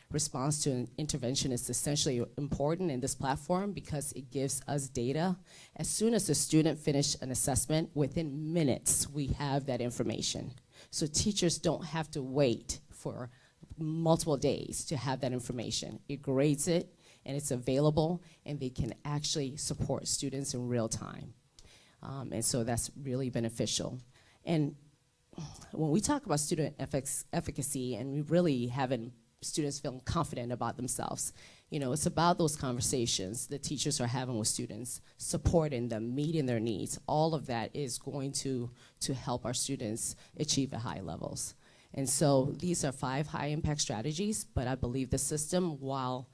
Response to an intervention is essentially important in this platform because it gives us data. As soon as the student finishes an assessment, within minutes, we have that information. So teachers don't have to wait for multiple days to have that information. It grades it, and it's available, and they can actually support students in real time. And so that's really beneficial. And when we talk about student efficacy and we really having students feeling confident about themselves, you know, it's about those conversations that teachers are having with students, supporting them, meeting their needs. All of that is going to help our students achieve at high levels. And so these are 5 high-impact strategies, but I believe the system, while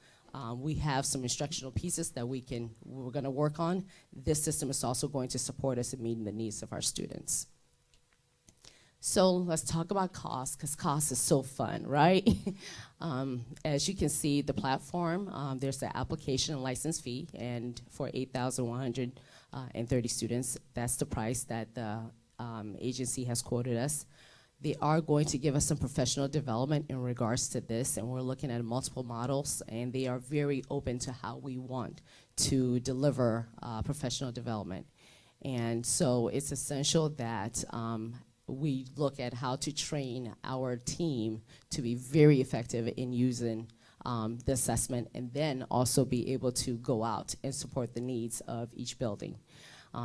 we have some instructional pieces that we're going to work on, this system is also going to support us in meeting the needs of our students. So let's talk about cost, because cost is so fun, right? As you can see, the platform, there's the application and license fee, and for 8,130 students, that's the price that the agency has quoted us. They are going to give us some professional development in regards to this, and we're looking at multiple models, and they are very open to how we want to deliver professional development. And so it's essential that we look at how to train our team to be very effective in using the assessment, and then also be able to go out and support the needs of each building.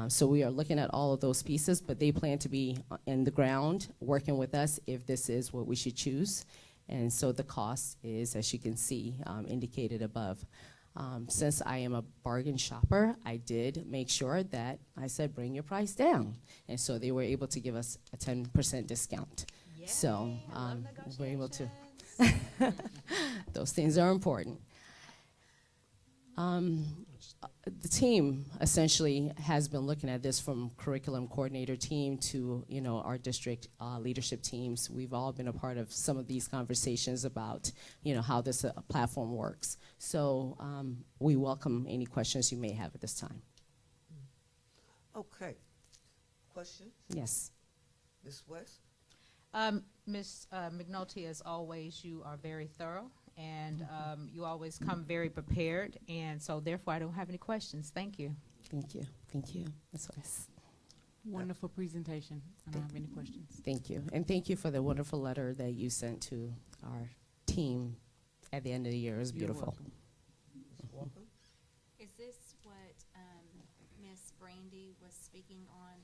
So we are looking at all of those pieces, but they plan to be in the ground working with us if this is what we should choose. And so the cost is, as you can see, indicated above. Since I am a bargain shopper, I did make sure that I said, bring your price down. And so they were able to give us a 10% discount. Yay, so we're able to, those things are important. The team essentially has been looking at this from curriculum coordinator team to, you know, our district leadership teams. We've all been a part of some of these conversations about, you know, how this platform works. So we welcome any questions you may have at this time. Okay. Question? Yes. Ms. West? Ms. McNulty, as always, you are very thorough, and you always come very prepared, and so therefore I don't have any questions. Thank you. Thank you. Thank you, Ms. West. Wonderful presentation. I don't have any questions. Thank you. And thank you for the wonderful letter that you sent to our team at the end of the year. It was beautiful. Welcome. Is this what Miss Brandy was speaking on?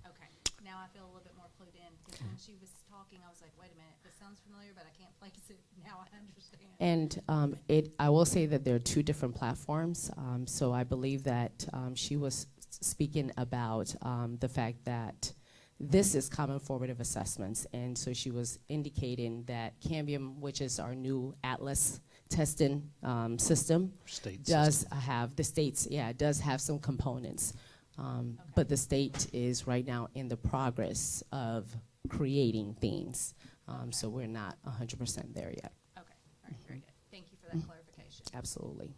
Okay, now I feel a little bit more clued in, because when she was talking, I was like, wait a minute, this sounds familiar, but I can't place it. Now I understand. And I will say that there are 2 different platforms. So I believe that she was speaking about the fact that this is common formative assessments. And so she was indicating that Cambium, which is our new Atlas testing system, does have the states, does have some components. But the state is right now in the progress of creating things. So we're not 100% there yet. Okay, all right, very good. Thank you for that clarification. Absolutely.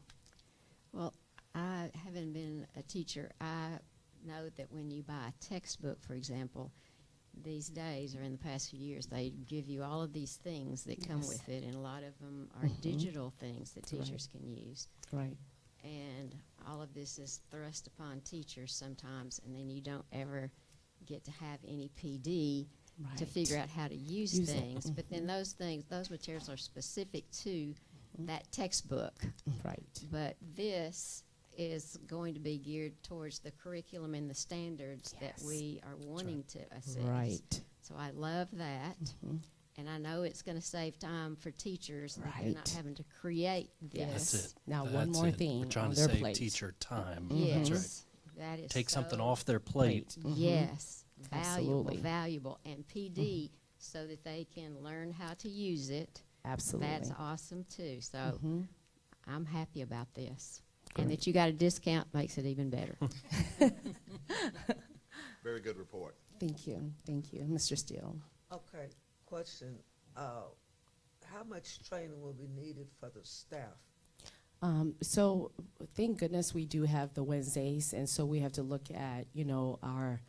Well, I haven't been a teacher. I know that when you buy a textbook, for example, these days or in the past few years, they give you all of these things that come with it, and a lot of them are digital things that teachers can use. Right. And all of this is thrust upon teachers sometimes, and then you don't ever get to have any PD to figure out how to use things. But then those materials are specific to that textbook. Right. But this is going to be geared towards the curriculum and the standards that Yes. we are wanting to assess. Right. So I love that. And I know it's going to save time for teachers that they're not Right. having to create this. That's it. Now, one That's more it. thing We're trying on to their save plate. teacher time. Yes. That's right. That is Take something so off their plate. Yes, valuable, Absolutely. valuable, and PD so that they can learn how to use it. Absolutely. That's awesome too. So Mhm. I'm happy about this, and that you got a discount makes it even better. Very good report. Thank you. Thank you, Mr. Steele. Okay, question, how much training will be needed for the staff? So thank goodness we do have the Wednesdays, and so we have to look at, our,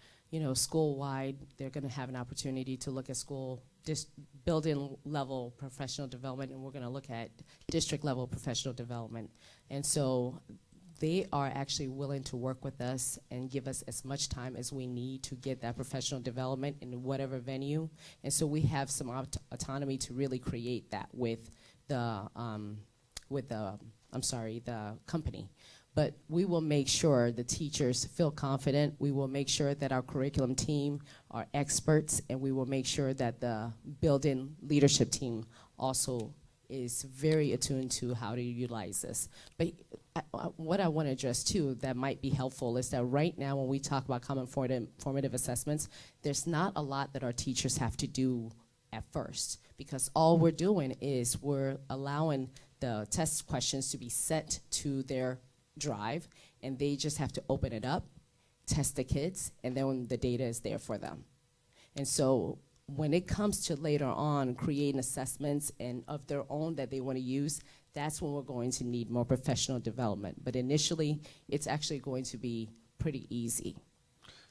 school-wide, they're going to have an opportunity to look at school building level professional development, and we're going to look at district level professional development. And so they are actually willing to work with us and give us as much time as we need to get that professional development in whatever venue. And so we have some autonomy to really create that with the company. But we will make sure the teachers feel confident. We will make sure that our curriculum team are experts, and we will make sure that the building leadership team also is very attuned to how to utilize this. But what I want to address too that might be helpful is that right now when we talk about common formative assessments, there's not a lot that our teachers have to do at first, because all we're doing is we're allowing the test questions to be sent to their drive, and they just have to open it up, test the kids, and then the data is there for them. And so when it comes to later on creating assessments and of their own that they want to use, that's when we're going to need more professional development. But initially, it's actually going to be pretty easy.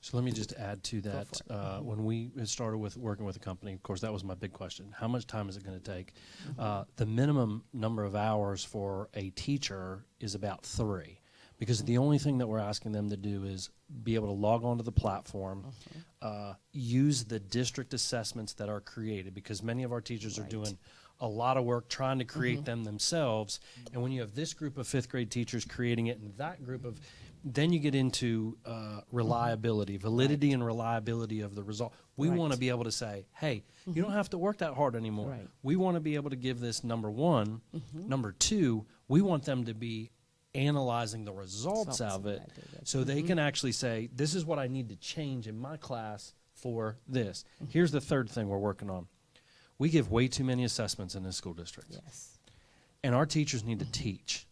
So let me just add to that. for it. When we started with working with a company, of course, that was my big question. How much time is it going to take? The minimum number of hours for a teacher is about 3, because the only thing that we're asking them to do is be able to log onto the platform, use the district assessments that are created, because many of our teachers are doing a lot of work trying to create them themselves. And when you have this group of 5th grade teachers creating it and that group of, then you get into reliability, validity and reliability of the result. We want to be able to say, hey, you don't have to work that hard anymore. Right. We want to be able to give this number 1. Number 2, we want them to be analyzing the results of it so they can actually say, this is what I need to change in my class for this. Here's the third thing we're working on. We give way too many assessments in this school district. Yes. And our teachers need to teach.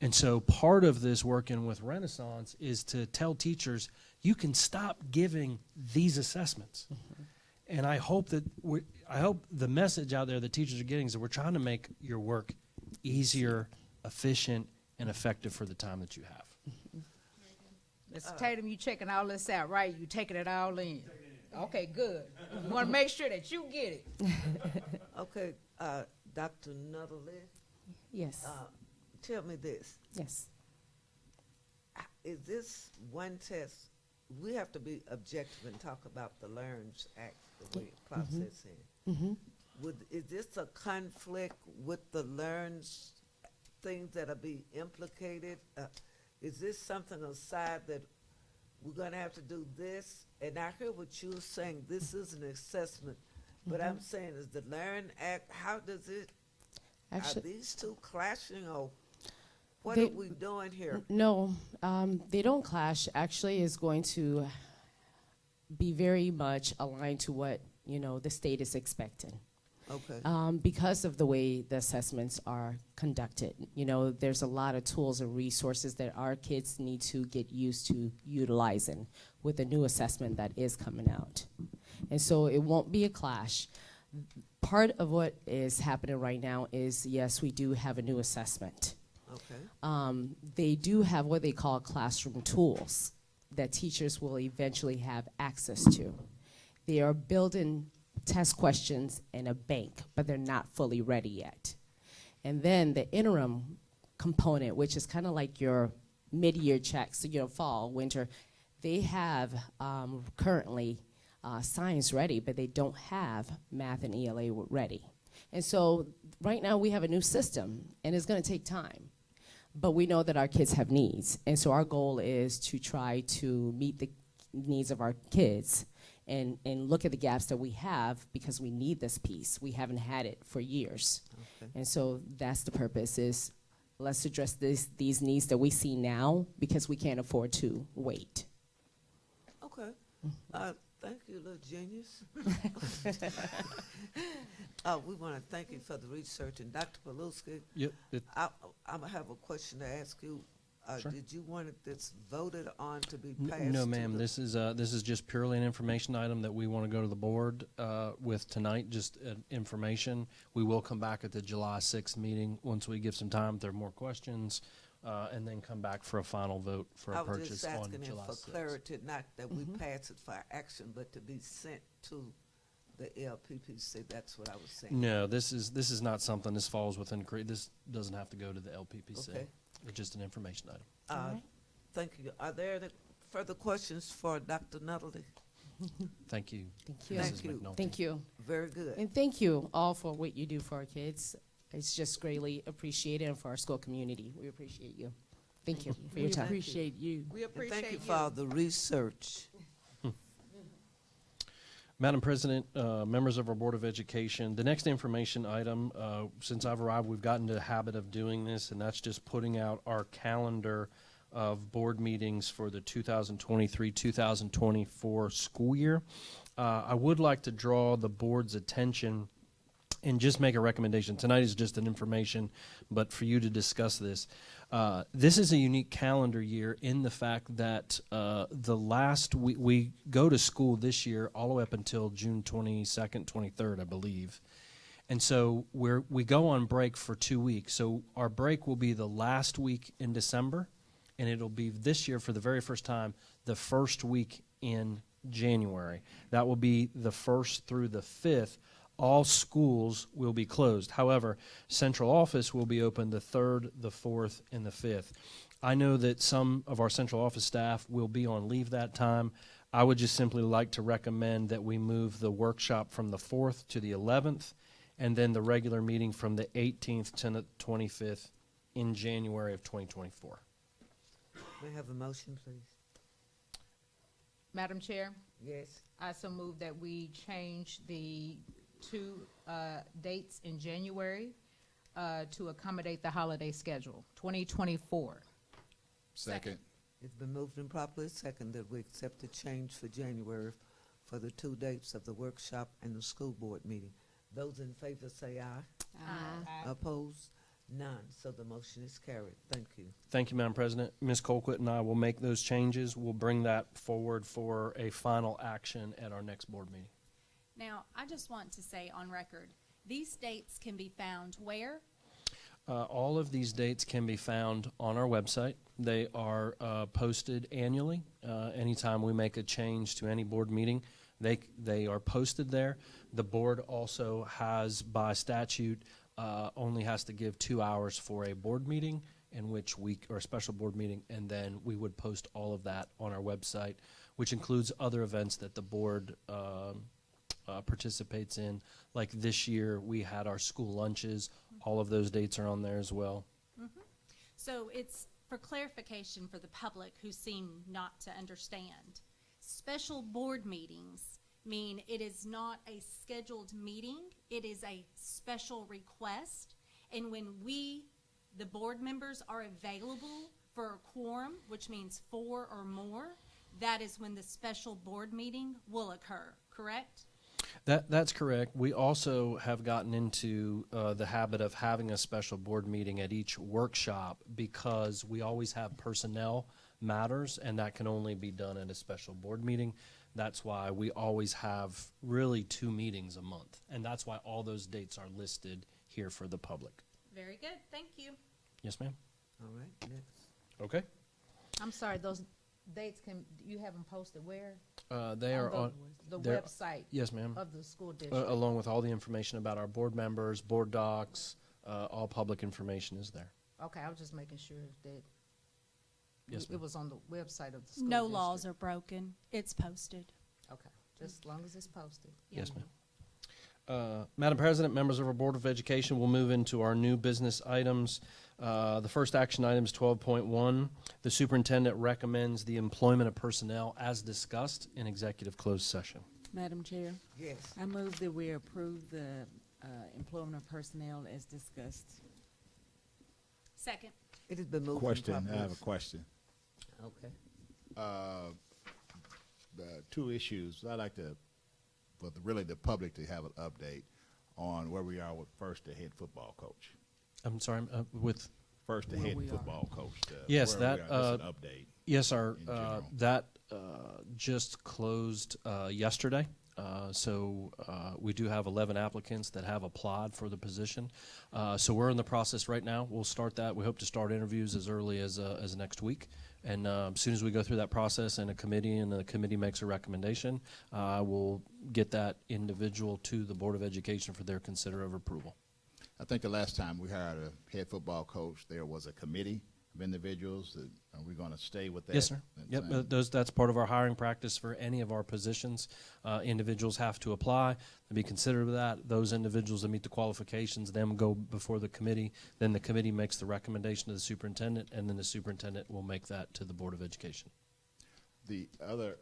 And so part of this working with Renaissance is to tell teachers, you can stop giving these assessments. And I hope that the message out there that teachers are getting is that we're trying to make your work easier, efficient, and effective for the time that you have. Mr. Tatum, you checking all this out, right? You taking it all in. Okay, good. We want to make sure that you get it. Okay, Dr. Nuttall, Yes. tell me this. Yes. Is this one test, we have to be objective and talk about the LEARNS Act, the way it process in. Is this a conflict with the LEARNS things that are being implicated? Is this something aside that we're going to have to do this? And I hear what you're saying, this is an assessment, but I'm saying is the LEARN Act, how does it, are these two clashing, or what are we doing here? No, they don't clash. Actually, is going to be very much aligned to what the state is expecting. Okay. Because of the way the assessments are conducted, there's a lot of tools and resources that our kids need to get used to utilizing with the new assessment that is coming out. And so it won't be a clash. Part of what is happening right now is, yes, we do have a new assessment. Okay. They do have what they call classroom tools that teachers will eventually have access to. They are building test questions in a bank, but they're not fully ready yet. And then the interim component, which is kind of like your mid-year checks, fall, winter, they have currently science ready, but they don't have math and ELA ready. And so right now we have a new system, and it's going to take time. But we know that our kids have needs, and so our goal is to try to meet the needs of our kids and look at the gaps that we have, because we need this piece. We haven't had it for years. Okay. And so that's the purpose, is let's address these needs that we see now, because we can't afford to wait. Okay. Thank you, little genius. We want to thank you for the research. And Dr. Paluski, Yep. I have a question to ask you. Sure. Did you want this voted on to be passed? No, to ma'am. the- This is just purely an information item that we want to go to the board with tonight. Just information. We will come back at the July 6th meeting once we give some time. If there are more questions, and then come back for a final vote for a I was purchase just on asking him July for 6th. clarity, not that we pass it for action, but to be sent to the LPPC. That's what I was saying. No, this is not something. This falls within. This doesn't have to go to the LPPC. Okay. It's just an information item. Thank you. Are there any further questions for Dr. Nutley? Thank you. Thank you. Mrs. Thank you. McNulty. Thank you. Very good. And thank you all for what you do for our kids. It's just greatly appreciated, and for our school community. We appreciate you. Thank you for your We time. appreciate you. We And appreciate thank you for all the research. Madam President, members of our Board of Education, the next information item, since I've arrived, we've gotten to the habit of doing this, and that's just putting out our calendar of board meetings for the 2023-2024 school year. I would like to draw the board's attention and just make a recommendation. Tonight is just an information, but for you to discuss this. This is a unique calendar year in the fact that we go to school this year all the way up until June 22nd, 23rd, I believe. And so we go on break for 2 weeks. So our break will be the last week in December, and it'll be this year for the very first time, the first week in January. That will be the 1st through the 5th. All schools will be closed. However, central office will be open the 3rd, the 4th, and the 5th. I know that some of our central office staff will be on leave that time. I would just simply like to recommend that we move the workshop from the 4th to the 11th, and then the regular meeting from the 18th to the 25th in January of 2024. May I have a motion, please? Madam Chair, Yes. I so move that we change the 2 dates in January to accommodate the holiday schedule, 2024. Second. It's been moved and properly seconded that we accept the change for January for the 2 dates of the workshop and the school board meeting. Those in favor say aye. Aye. Opposed? None. So the motion is carried. Thank you. Thank you, Madam President. Ms. Colquitt and I will make those changes. We'll bring that forward for a final action at our next board meeting. Now, I just want to say on record, these dates can be found where? All of these dates can be found on our website. They are posted annually. Anytime we make a change to any board meeting, they are posted there. The board also has, by statute, only has to give 2 hours for a board meeting, or a special board meeting, and then we would post all of that on our website, which includes other events that the board participates in. Like this year, we had our school lunches. All of those dates are on there as well. So it's for clarification for the public who seem not to understand. Special board meetings mean it is not a scheduled meeting. It is a special request. And when we, the board members, are available for a quorum, which means 4 or more, that is when the special board meeting will occur, correct? That's correct. We also have gotten into the habit of having a special board meeting at each workshop because we always have personnel matters, and that can only be done at a special board meeting. That's why we always have really 2 meetings a month, and that's why all those dates are listed here for the public. Very good. Thank you. Yes, ma'am. All right, next. Okay. I'm sorry, those dates you have them posted where? They are on the they're- website Yes, ma'am. of the school district. Along with all the information about our board members, board docs, all public information is there. Okay, I was just making sure that Yes, it ma'am. was on the website of the school No district. laws are broken. It's posted. Okay, just as long as it's posted. Yes, ma'am. Madam President, members of our Board of Education, we'll move into our new business items. The first action item is 12.1. The superintendent recommends the employment of personnel as discussed in executive closed session. Madam Chair, Yes. I move that we approve the employment of personnel as discussed. Second. It has been moved. and Question, I properly- have a question. Okay. The two issues, I'd like to, for really the public to have an update on where we are with first the head football coach. I'm sorry, with First the Where head we are. football coach. Yes, where we that, are. Just an update. yes, sir. in general. That just closed yesterday. So we do have 11 applicants that have applied for the position. So we're in the process right now. We'll start that. We hope to start interviews as early as next week. And as soon as we go through that process in a committee and the committee makes a recommendation, we'll get that individual to the Board of Education for their consider of approval. I think the last time we hired a head football coach, there was a committee of individuals. Are we going to stay with that? Yes, sir. That Yep, same- that's part of our hiring practice for any of our positions. Individuals have to apply to be considered of that. Those individuals that meet the qualifications then go before the committee. Then the committee makes the recommendation to the superintendent, and then the superintendent will make that to the Board of Education. The other,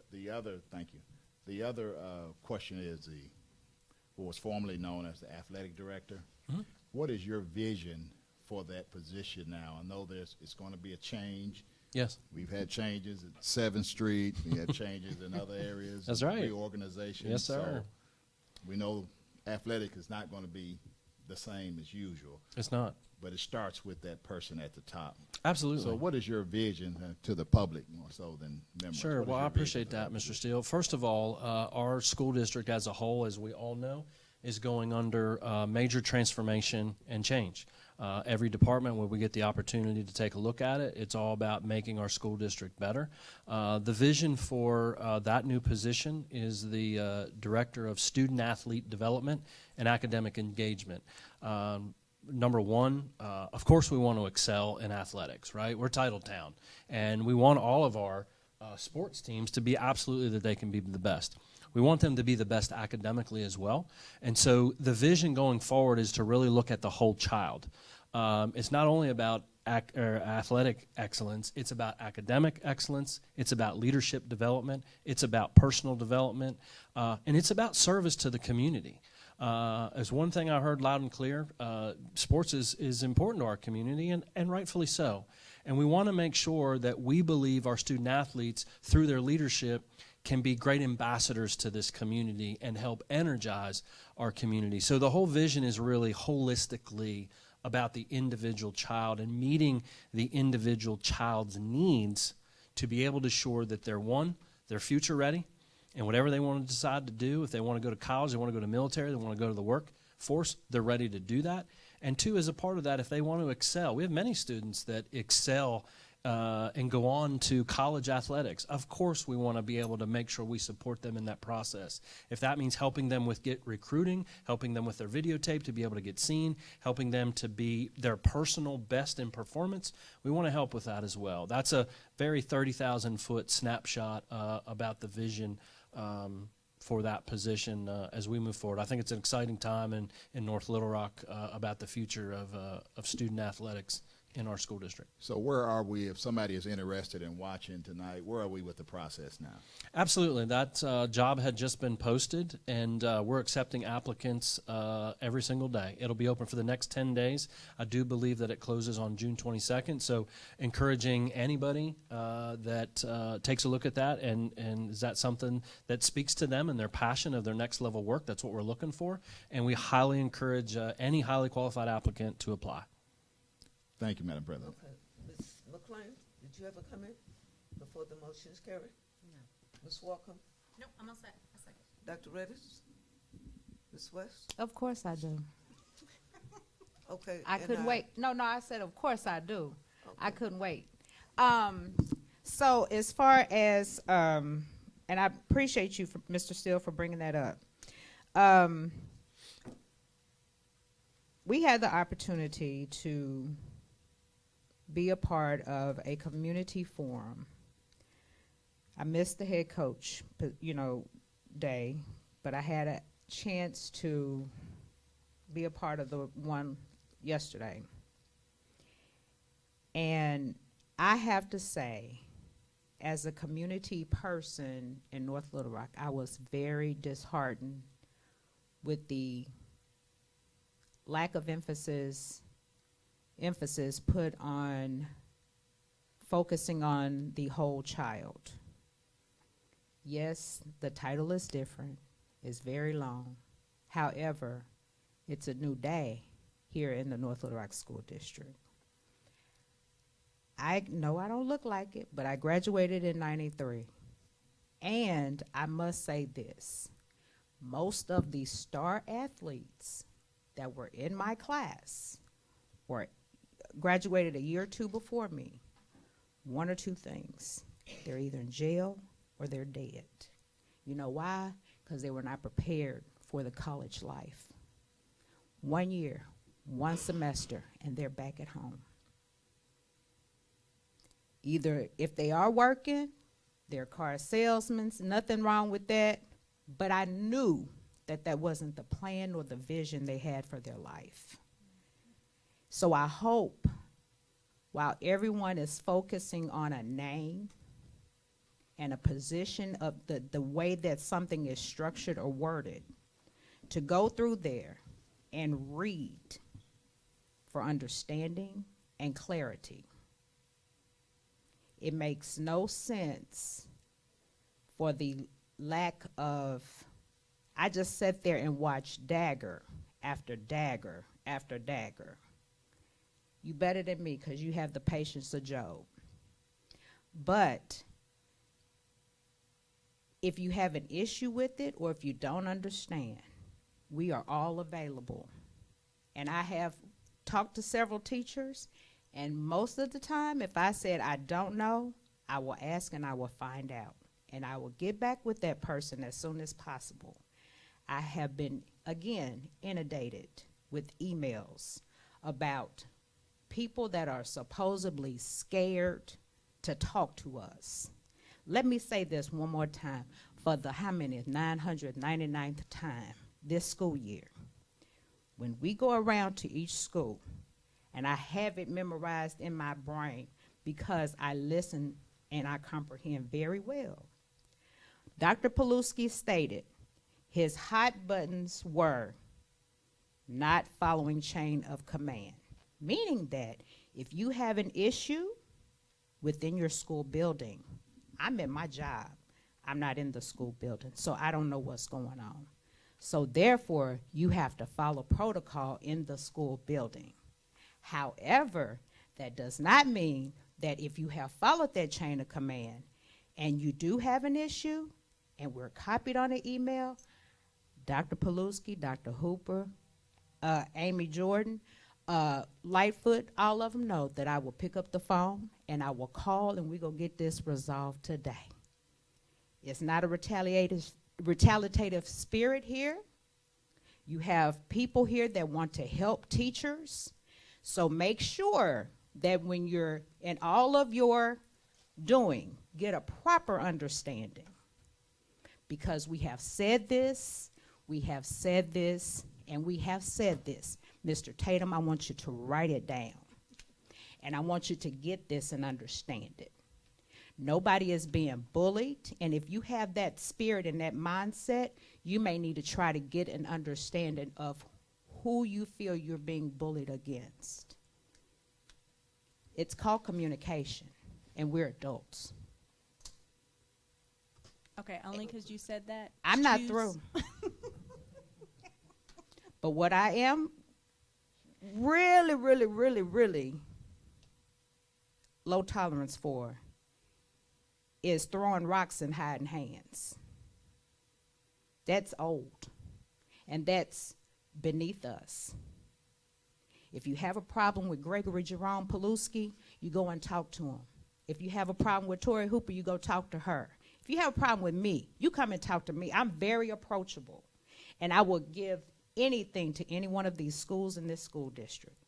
thank you. The other question is what was formerly known as the athletic director. Mhm. What is your vision for that position now? I know it's going to be a change. Yes. We've had changes at 7th Street. We had changes in other areas. That's right. Reorganization. Yes, sir. So we know athletic is not going to be the same as usual, It's not. but it starts with that person at the top. Absolutely. So what is your vision to the public more so than members? Sure. What is Well, your I vision appreciate for that, Mr. position? Steele. First of all, our school district as a whole, as we all know, is going under major transformation and change. Every department, when we get the opportunity to take a look at it, it's all about making our school district better. The vision for that new position is the Director of Student Athlete Development and Academic Engagement. Number one, of course we want to excel in athletics, right? We're Title Town, and we want all of our sports teams to be absolutely that they can be the best. We want them to be the best academically as well. And so the vision going forward is to really look at the whole child. It's not only about athletic excellence, it's about academic excellence, it's about leadership development, it's about personal development, and it's about service to the community. As one thing I heard loud and clear, sports is important to our community, and rightfully so. And we want to make sure that we believe our student athletes, through their leadership, can be great ambassadors to this community and help energize our community. So the whole vision is really holistically about the individual child and meeting the individual child's needs to be able to ensure that they're future ready, and whatever they want to decide to do, if they want to go to college, they want to go to military, they want to go to the workforce, they're ready to do that. And two, as a part of that, if they want to excel, we have many students that excel and go on to college athletics. Of course, we want to be able to make sure we support them in that process. If that means helping them with recruiting, helping them with their videotape to be able to get seen, helping them to be their personal best in performance, we want to help with that as well. That's a very 30,000-foot snapshot about the vision for that position as we move forward. I think it's an exciting time in North Little Rock about the future of student athletics in our school district. So where are we, if somebody is interested in watching tonight, where are we with the process now? Absolutely. That job had just been posted, and we're accepting applicants every single day. It'll be open for the next 10 days. I do believe that it closes on June 22nd, so encouraging anybody that takes a look at that, and is that something that speaks to them and their passion of their next level work? That's what we're looking for, and we highly encourage any highly qualified applicant to apply. Thank you, Madam President. Okay. Ms. McLean, did you have a comment before the motion is carried? No. Ms. Walker? Nope, I'm all set. A second. Dr. Reddish? Ms. West? Of course I do. Okay. I and couldn't wait. No, I said of course I do. Okay. I couldn't wait. So as far as, and I appreciate you, Mr. Steele, for bringing that up. We had the opportunity to be a part of a community forum. I missed the head coach, day, but I had a chance to be a part of the one yesterday. And I have to say, as a community person in North Little Rock, I was very disheartened with the lack of emphasis put on focusing on the whole child. Yes, the title is different. It's very long. However, it's a new day here in the North Little Rock School District. I know I don't look like it, but I graduated in '93. And I must say this, most of the star athletes that were in my class were graduated a year or two before me. One or two things. They're either in jail or they're dead. You know why? Because they were not prepared for the college life. 1 year, 1 semester, and they're back at home. Either if they are working, they're car salesmen, nothing wrong with that, but I knew that that wasn't the plan or the vision they had for their life. So I hope, while everyone is focusing on a name and a position of the way that something is structured or worded, to go through there and read for understanding and clarity. It makes no sense for the lack of, I just sat there and watched dagger after dagger after dagger. You better than me because you have the patience of Job. But if you have an issue with it or if you don't understand, we are all available. And I have talked to several teachers, and most of the time, if I said I don't know, I will ask and I will find out. And I will get back with that person as soon as possible. I have been, again, inundated with emails about people that are supposedly scared to talk to us. Let me say this one more time for the 999th time this school year. When we go around to each school, and I have it memorized in my brain because I listen and I comprehend very well. Dr. Paluski stated his hot buttons were not following chain of command, meaning that if you have an issue within your school building, I'm at my job. I'm not in the school building, so I don't know what's going on. So therefore, you have to follow protocol in the school building. However, that does not mean that if you have followed that chain of command and you do have an issue and we're copied on an email, Dr. Paluski, Dr. Hooper, Amy Jordan, Lightfoot, all of them know that I will pick up the phone and I will call and we're going to get this resolved today. It's not a retaliative spirit here. You have people here that want to help teachers. So make sure that when you're in all of your doing, get a proper understanding. Because we have said this, we have said this, and we have said this. Mr. Tatum, I want you to write it down. And I want you to get this and understand it. Nobody is being bullied, and if you have that spirit and that mindset, you may need to try to get an understanding of who you feel you're being bullied against. It's called communication, and we're adults. Okay, only because you said that. I'm not through. But what I am really, really, really, really low tolerance for is throwing rocks and hiding hands. That's old, and that's beneath us. If you have a problem with Gregory Jerome Paluski, you go and talk to him. If you have a problem with Tori Hooper, you go talk to her. If you have a problem with me, you come and talk to me. I'm very approachable, and I will give anything to any one of these schools in this school district.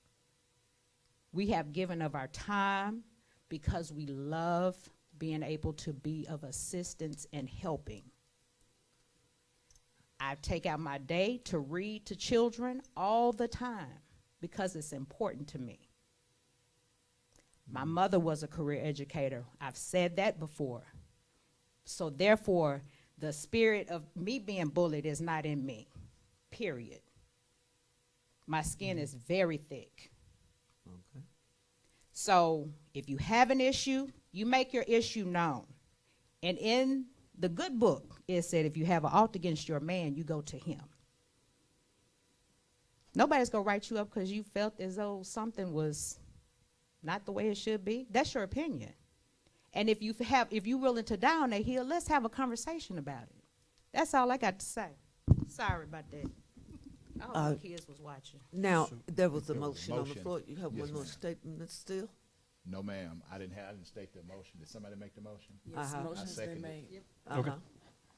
We have given of our time because we love being able to be of assistance and helping. I take out my day to read to children all the time because it's important to me. My mother was a career educator. I've said that before. So therefore, the spirit of me being bullied is not in me, period. My skin is very thick. Okay. So if you have an issue, you make your issue known. And in the good book, it said if you have an ought against your man, you go to him. Nobody's going to write you up because you felt as though something was not the way it should be. That's your opinion. And if you're willing to die on that hill, let's have a conversation about it. That's all I got to say. Sorry about that. I hope the kids was watching. Now, there was a There was a motion on the motion. floor. You have Yes, one more ma'am. statement still? No, ma'am, I didn't state the motion. Did somebody make the motion? Yes, Uh-huh. motion's I been second made. it. Uh-huh.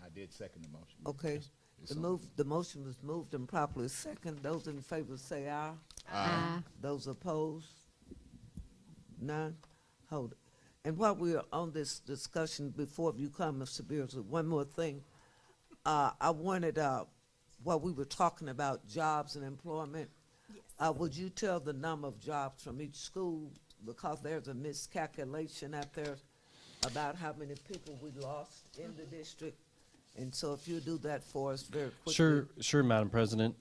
I did second the motion. Okay. It's The on. the motion was moved and properly second. Those in favor say aye. Aye. Those opposed? None? Hold it. And while we're on this discussion, before you come, Mr. Beardsley, one more thing. I wanted, while we were talking about jobs and employment, would you tell the number of jobs from each school? Because there's a miscalculation out there about how many people we lost in the district. And so if you do that for us very quickly. Sure, Madam President.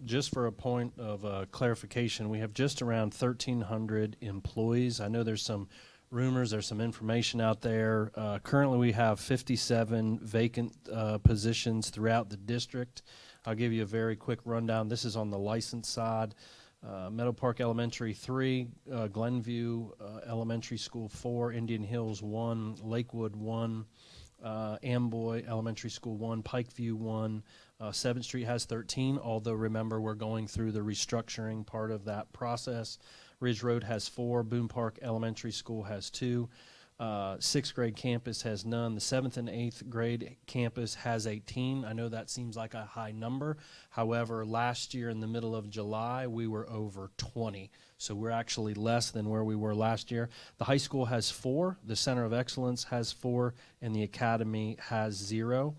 Just for a point of clarification, we have just around 1,300 employees. I know there's some rumors, there's some information out there. Currently, we have 57 vacant positions throughout the district. I'll give you a very quick rundown. This is on the license side. Meadow Park Elementary 3, Glenview Elementary School 4, Indian Hills 1, Lakewood 1, Amboy Elementary School 1, Pikeview 1, 7th Street has 13, although remember we're going through the restructuring part of that process. Ridge Road has 4, Boone Park Elementary School has 2, 6th grade campus has none. The 7th and 8th grade campus has 18. I know that seems like a high number. However, last year in the middle of July, we were over 20. So we're actually less than where we were last year. The high school has 4, the Center of Excellence has 4, and the academy has 0.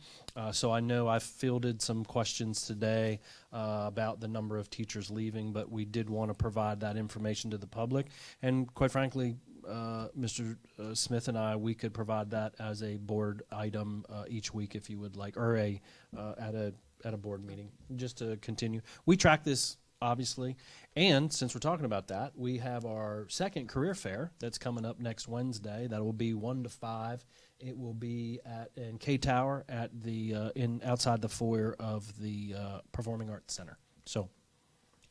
So I know I've fielded some questions today about the number of teachers leaving, but we did want to provide that information to the public. And quite frankly, Mr. Smith and I, we could provide that as a board item each week if you would like, or at a board meeting, just to continue. We track this, obviously, and since we're talking about that, we have our second career fair that's coming up next Wednesday. That will be 1 to 5. It will be in K Tower at the outside the foyer of the Performing Arts Center. So.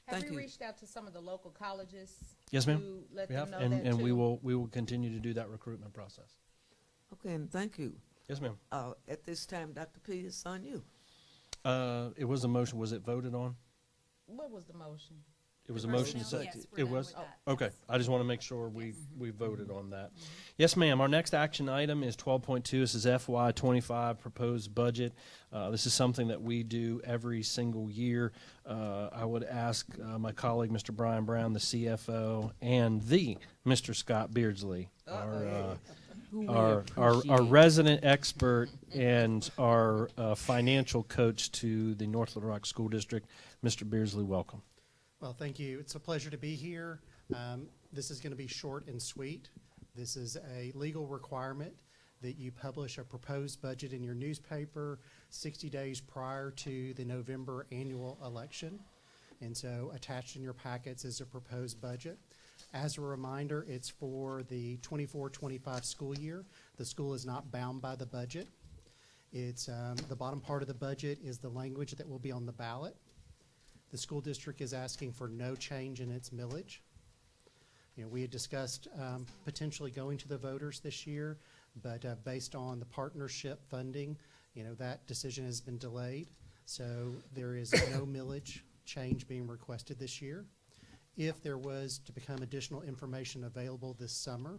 Have we reached out to some of the local colleges? Yes, ma'am. To let We them have, know that and too? we will continue to do that recruitment process. Okay, and thank you. Yes, ma'am. At this time, Dr. P, it's on you. It was a motion. Was it voted on? What was the motion? It was a motion. Yes, Second. we're It done was? with that. Okay. I just want to make sure we voted on that. Yes, ma'am. Our next action item is 12.2. This is FY25 proposed budget. This is something that we do every single year. I would ask my colleague, Mr. Brian Brown, the CFO, and the Mr. Scott Beardsley, our resident expert and our financial coach to the North Little Rock School District. Mr. Beardsley, welcome. Well, thank you. It's a pleasure to be here. This is going to be short and sweet. This is a legal requirement that you publish a proposed budget in your newspaper 60 days prior to the November annual election. And so attached in your packets is a proposed budget. As a reminder, it's for the 24-25 school year. The school is not bound by the budget. It's the bottom part of the budget is the language that will be on the ballot. The school district is asking for no change in its millage. You know, we had discussed potentially going to the voters this year, but based on the partnership funding, you know, that decision has been delayed. So there is no millage change being requested this year. If there was to become additional information available this summer,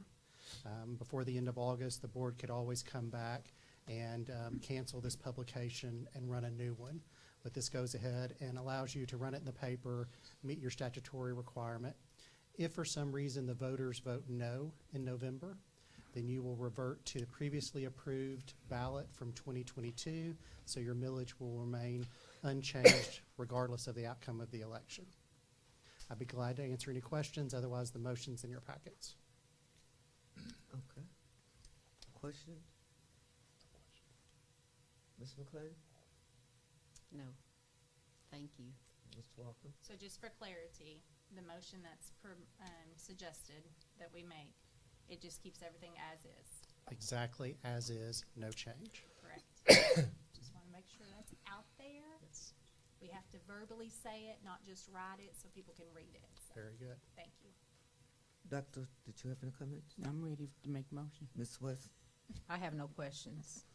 before the end of August, the board could always come back and cancel this publication and run a new one. But this goes ahead and allows you to run it in the paper, meet your statutory requirement. If for some reason the voters vote no in November, then you will revert to the previously approved ballot from 2022, so your millage will remain unchanged regardless of the outcome of the election. I'd be glad to answer any questions. Otherwise, the motion's in your packets. Okay. Question? Ms. McLean? No. Thank you. Mr. Walker? So just for clarity, the motion that's suggested that we make, it just keeps everything as is, Exactly as is, no change. correct? Just want to make sure that's out there. We have to verbally say it, not just write it, so people can read it. So, Very good. thank you. Doctor, did you have any comments? I'm ready to make motion. Ms. West? I have no questions.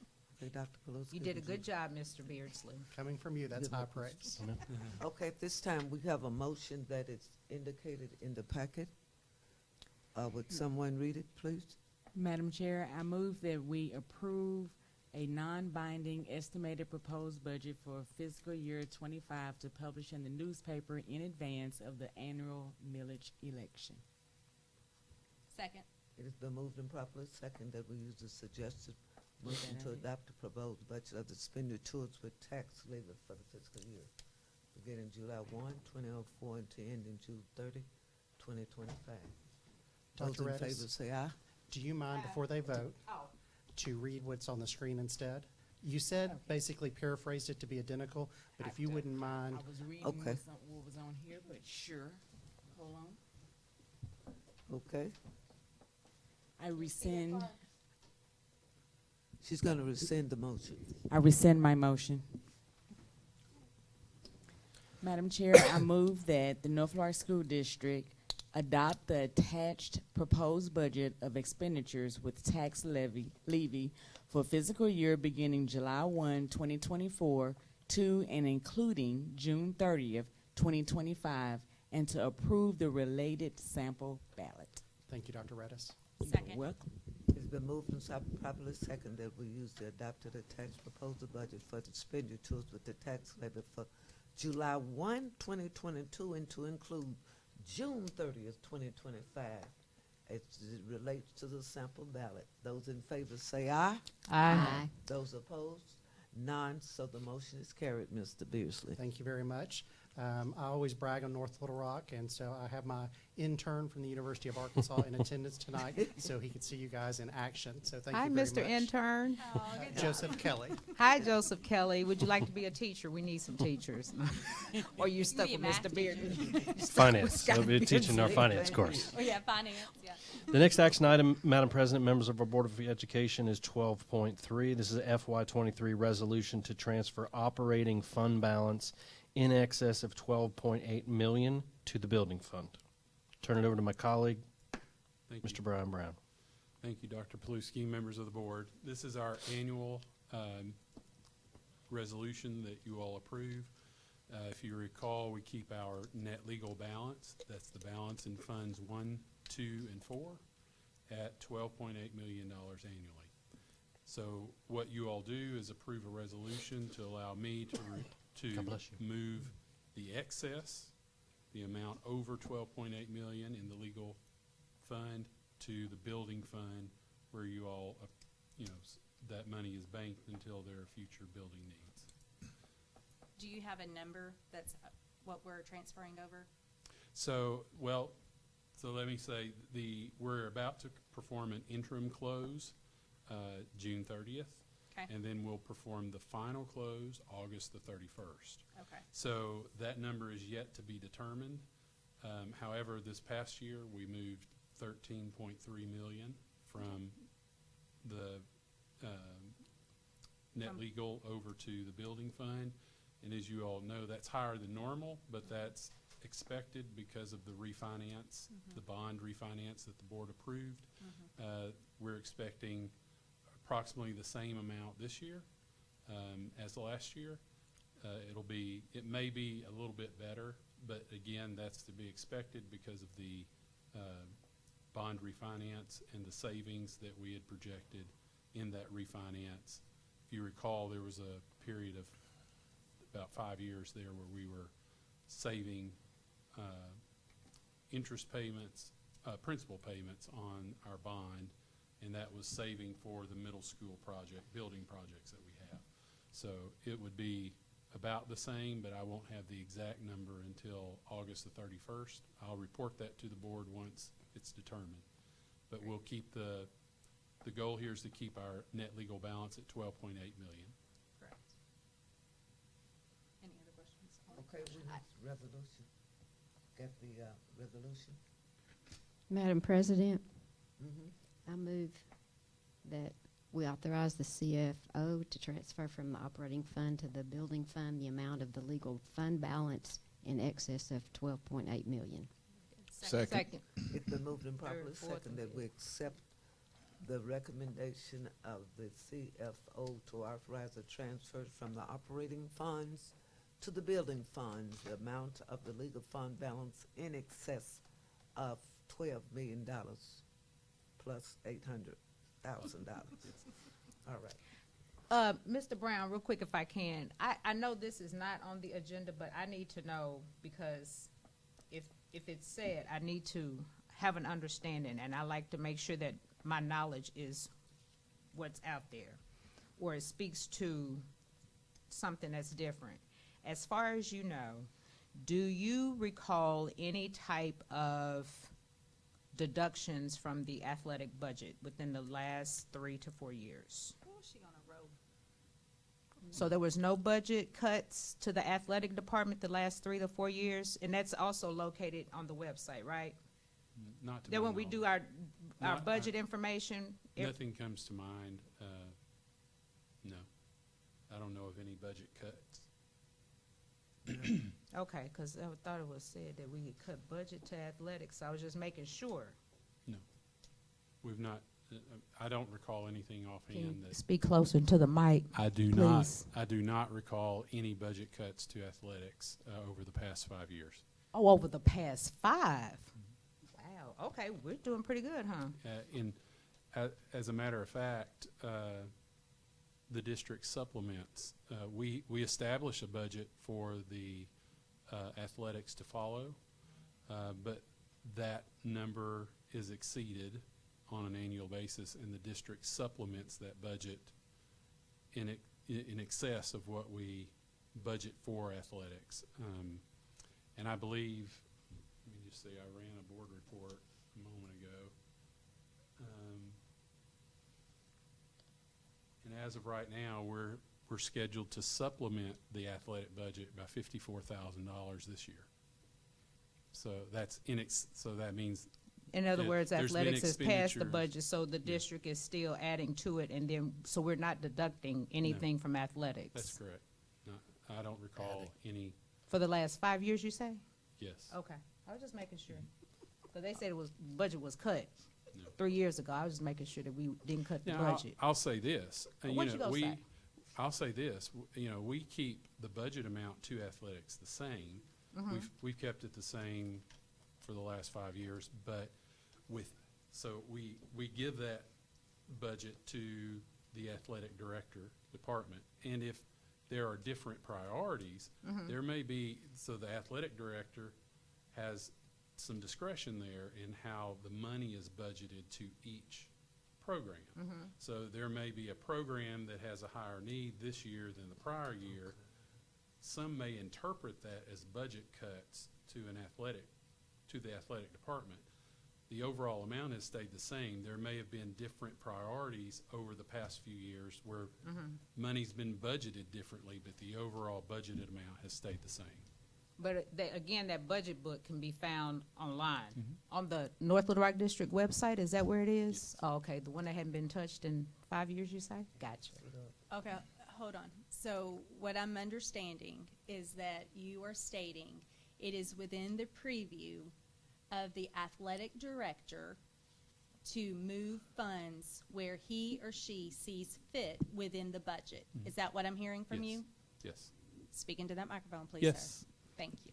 Okay, Dr. Pelosi? You did a good job, Mr. Beardsley. Coming from you, that's high praise. Okay, at this time, we have a motion that is indicated in the packet. Would someone read it, please? Madam Chair, I move that we approve a non-binding estimated proposed budget for fiscal year 25 to publish in the newspaper in advance of the annual millage election. Second. It has been moved and properly second that we use the suggested motion to adopt the proposed budget of the expenditures with tax levy for the fiscal year, beginning July 1, 2004, and to end in June 30, 2025. Those Dr. in favor Redis, say aye. do you mind, before they vote, to read what's on the screen instead? You said, basically paraphrased it to be identical, but if you wouldn't mind. I was reading Okay. what was on here, but sure. Hold on. Okay. I rescind. She's going to rescind the motion. I rescind my motion. Madam Chair, I move that the North Florida School District adopt the attached proposed budget of expenditures with tax levy for fiscal year beginning July 1, 2024 to and including June 30th, 2025, and to approve the related sample ballot. Thank you, Dr. Redis. Second. Welcome. It's been moved and properly second that we use the adopted attached proposal budget for the expenditures with the tax levy for July 1, 2022, and to include June 30th, 2025, as it relates to the sample ballot. Those in favor say aye. Aye. Those opposed, none. So the motion is carried, Mr. Beardsley. Thank you very much. I always brag on North Little Rock, and so I have my intern from the University of Arkansas in attendance tonight, so he could see you guys in action. So thank Hi, you very Mr. much. Intern. Oh, good job. Joseph Kelly. Hi, Joseph Kelly. Would you like to be a teacher? We need some teachers. Or you stuck be a with math Mr. Beardsley? Finance. I'll be teaching our finance course. Oh, yeah, finance, yeah. The next action item, Madam President, members of our Board of Education, is 12.3. This is a FY23 resolution to transfer operating fund balance in excess of $12.8 million to the building fund. Turn it over to my colleague, Mr. Brian Brown. Thank you, Dr. Paluski, members of the board. This is our annual resolution that you all approve. If you recall, we keep our net legal balance. That's the balance in funds 1, 2, and 4 at $12.8 million annually. So what you all do is approve a resolution to allow me to God bless you. move the excess, the amount over $12.8 million in the legal fund to the building fund, where you all, that money is banked until there are future building needs. Do you have a number that's what we're transferring over? So let me say we're about to perform an interim close June 30th. Okay. And then we'll perform the final close August the 31st. Okay. So that number is yet to be determined. However, this past year we moved $13.3 million from the net legal over to the building fund. And as you all know, that's higher than normal, but that's expected because of the refinance, the bond refinance that the board approved. We're expecting approximately the same amount this year as the last year. It may be a little bit better, but again, that's to be expected because of the bond refinance and the savings that we had projected in that refinance. If you recall, there was a period of about 5 years there where we were saving interest payments, principal payments on our bond, and that was saving for the middle school building projects that we have. So it would be about the same, but I won't have the exact number until August the 31st. I'll report that to the board once it's determined. But we'll keep the goal here is to keep our net legal balance at 12.8 million. Correct. Any other questions? Okay, we need resolution. Get the resolution. Madam President, Mm-hmm. I move that we authorize the CFO to transfer from the operating fund to the building fund the amount of the legal fund balance in excess of 12.8 million. Second. It's been moved and properly Third, fourth, second and that we accept the recommendation of the CFO to authorize a transfer from the operating funds to the building funds, the amount of the legal fund balance in excess of $12 million plus $800,000. All right. Mr. Brown, real quick if I can. I know this is not on the agenda, but I need to know because if it's said, I need to have an understanding, and I like to make sure that my knowledge is what's out there, or it speaks to something that's different. As far as you know, do you recall any type of deductions from the athletic budget within the last 3 to 4 years? Oh, she on a roll. So there was no budget cuts to the athletic department the last 3 to 4 years, and that's also located on the website, right? Not to Then my when we do knowledge. our Not- budget information, Nothing comes to mind. No. I don't know of any budget cuts. okay, because I thought it was said that we could cut budget to athletics. I was just making sure. No. We've not, I don't recall anything offhand that. Speak closer to the mic, I do not recall any budget cuts to athletics over the past 5 years. Oh, over the past 5. Wow. Okay, we're doing pretty good, huh? As a matter of fact, the district supplements. We establish a budget for the athletics to follow, but that number is exceeded on an annual basis, and the district supplements that budget in excess of what we budget for athletics. And I believe, let me just say, I ran a board report a moment ago. And as of right now, we're scheduled to supplement the athletic budget by $54,000 this year. So that's so that means. In other that words, there's been athletics has passed the expenditures. budget, so the district is still adding to it, and then, so we're not deducting anything from athletics. That's correct. No, I don't recall any. For the last 5 years, you say? Yes. Okay, I was just making sure. Because they said budget was cut No. 3 years ago. I was just making sure that we didn't cut the Now, budget. I'll say this. What you gonna say? I'll say this. We keep the budget amount to athletics the same. Mm-hmm. We've kept it the same for the last 5 years, but so we give that budget to the athletic director department, and if there are different priorities, Mm-hmm. there may be, so the athletic director has some discretion there in how the money is budgeted to each program. Mm-hmm. So there may be a program that has a higher need this year than the prior year. Some may interpret that as budget cuts to the athletic department. The overall amount has stayed the same. There may have been different priorities over the past few years where money's been budgeted differently, but the overall budgeted amount has stayed the same. But again, that budget book can be found online on the North Little Rock District website. Is that where it is? Yes. Oh, okay. The one that hadn't been touched in 5 years, you say? Gotcha. Okay, hold on. So what I'm understanding is that you are stating it is within the preview of the athletic director to move funds where he or she sees fit within the budget. Is that what I'm hearing from Yes. you? Yes. Speak into that microphone, please, Yes. sir. Thank you.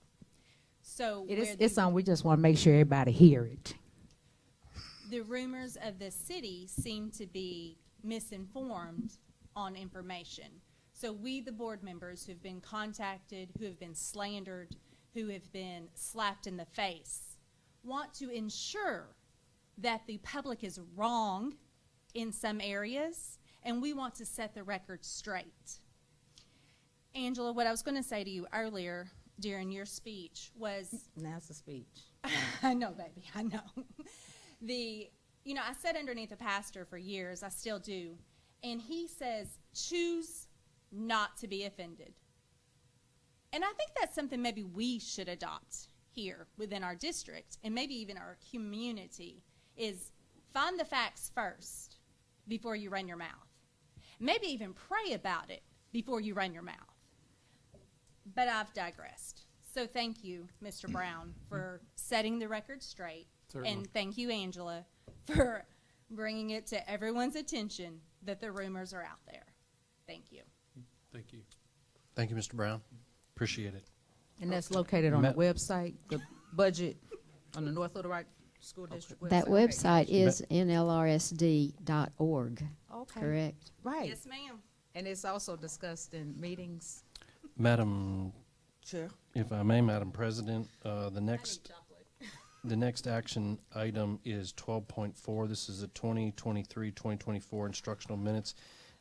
So It's on. We just want to make sure everybody hear it. the rumors of the city seem to be misinformed on information. So we, the board members who have been contacted, who have been slandered, who have been slapped in the face, want to ensure that the public is wrong in some areas, and we want to set the record straight. Angela, what I was going to say to you earlier during your speech was... Now's the speech. I know, baby, I know. I sat underneath a pastor for years, I still do, and he says, choose not to be offended. And I think that's something maybe we should adopt here within our district, and maybe even our community, is find the facts first before you run your mouth. Maybe even pray about it before you run your mouth. But I've digressed. So thank you, Mr. Brown, for setting the record straight. Certainly. And thank you, Angela, for bringing it to everyone's attention that the rumors are out there. Thank you. Thank you. Thank you, Mr. Brown. Appreciate it. And that's located on the website, the budget on the North Little Rock School District website. That website is NLRSD.org. Okay. Correct. Right. Yes, ma'am. And it's also discussed in meetings. Madam, Chair. if I may, Madam President, the next action item is 12.4. This is the 2023-2024 instructional minutes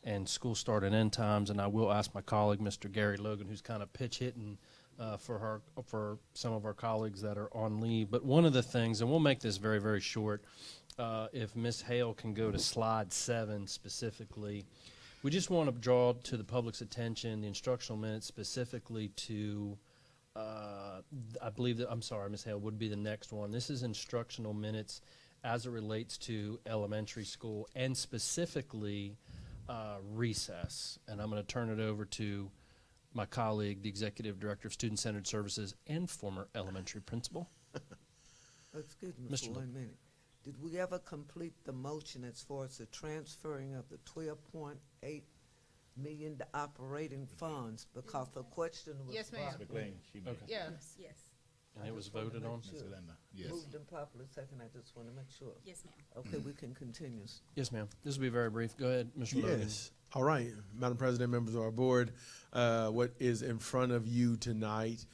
and school start and end times. And I will ask my colleague, Mr. Gary Logan, who's kind of pitch hitting for some of our colleagues that are on leave. But one of the things, and we'll make this very, very short, if Ms. Hale can go to slide 7 specifically, we just want to draw to the public's attention the instructional minutes specifically to, I believe that, I'm sorry, Ms. Hale, would be the next one. This is instructional minutes as it relates to elementary school and specifically recess. And I'm going to turn it over to my colleague, the Executive Director of Student-Centered Services and former elementary principal. Excuse me Mr. for 1 minute. Did we ever complete the motion as far as the transferring of the 12.8 million to operating funds? Because the question was. Yes, ma'am. Okay. Yes. Yes. And it was voted on? Sure. Yes. Moved and properly second. I just want to make sure. Yes, ma'am. Okay, we can continue. Yes, ma'am. This will be very brief. Go ahead, Mr. Logan. Yes. All right. Madam President, members of our board, what is in front of you tonight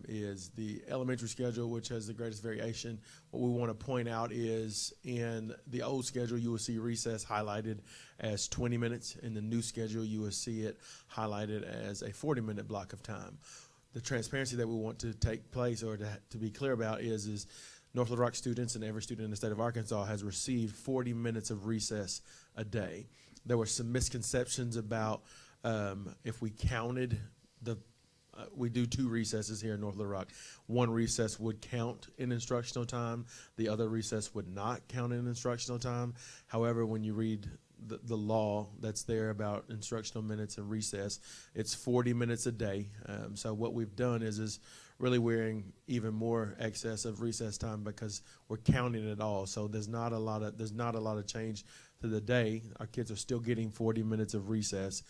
is the elementary schedule, which has the greatest variation. What we want to point out is in the old schedule, you will see recess highlighted as 20 minutes. In the new schedule, you will see it highlighted as a 40-minute block of time. The transparency that we want to take place, or to be clear about, is North Little Rock students and every student in the state of Arkansas has received 40 minutes of recess a day. There were some misconceptions about if we counted we do 2 recesses here in North Little Rock. One recess would count in instructional time. The other recess would not count in instructional time. However, when you read the law that's there about instructional minutes and recess, it's 40 minutes a day. So what we've done is really we're in even more excess of recess time because we're counting it all. So there's not a lot of change to the day. Our kids are still getting 40 minutes of recess.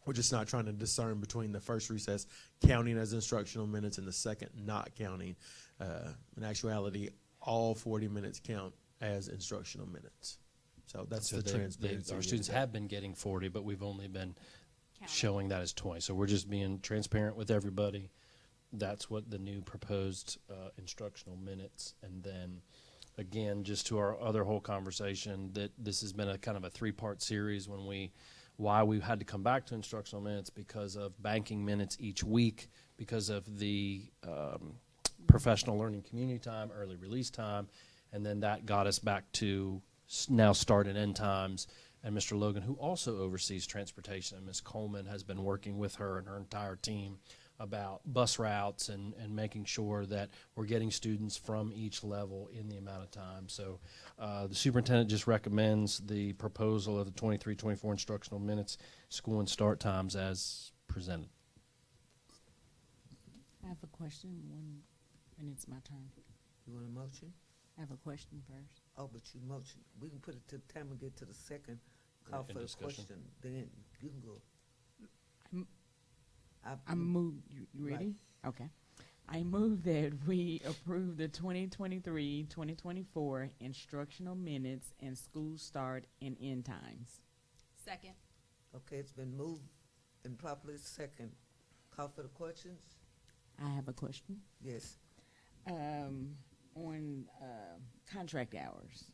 We're just not trying to discern between the first recess counting as instructional minutes and the second not counting. In actuality, all 40 minutes count as instructional minutes. So that's the transparency. Our students have been getting 40, but we've only been showing that as 20. So we're just being transparent with everybody. That's what the new proposed instructional minutes. And then, again, just to our other whole conversation, that this has been a kind of a 3-part series why we had to come back to instructional minutes because of banking minutes each week, because of the professional learning community time, early release time, and then that got us back to now start and end times. And Mr. Logan, who also oversees transportation, and Ms. Coleman has been working with her and her entire team about bus routes and making sure that we're getting students from each level in the amount of time. So the superintendent just recommends the proposal of the 23-24 instructional minutes, school and start times as presented. I have a question when it's my turn. You want a motion? I have a question first. Oh, but you motion. We can put it to the time we get to the second call In for the discussion. question. Then you can go. I move, you ready? Right. Okay. I move that we approve the 2023-2024 instructional minutes and school start and end times. Second. Okay, it's been moved and properly second. Call for the questions? I have a question. Yes. on contract hours.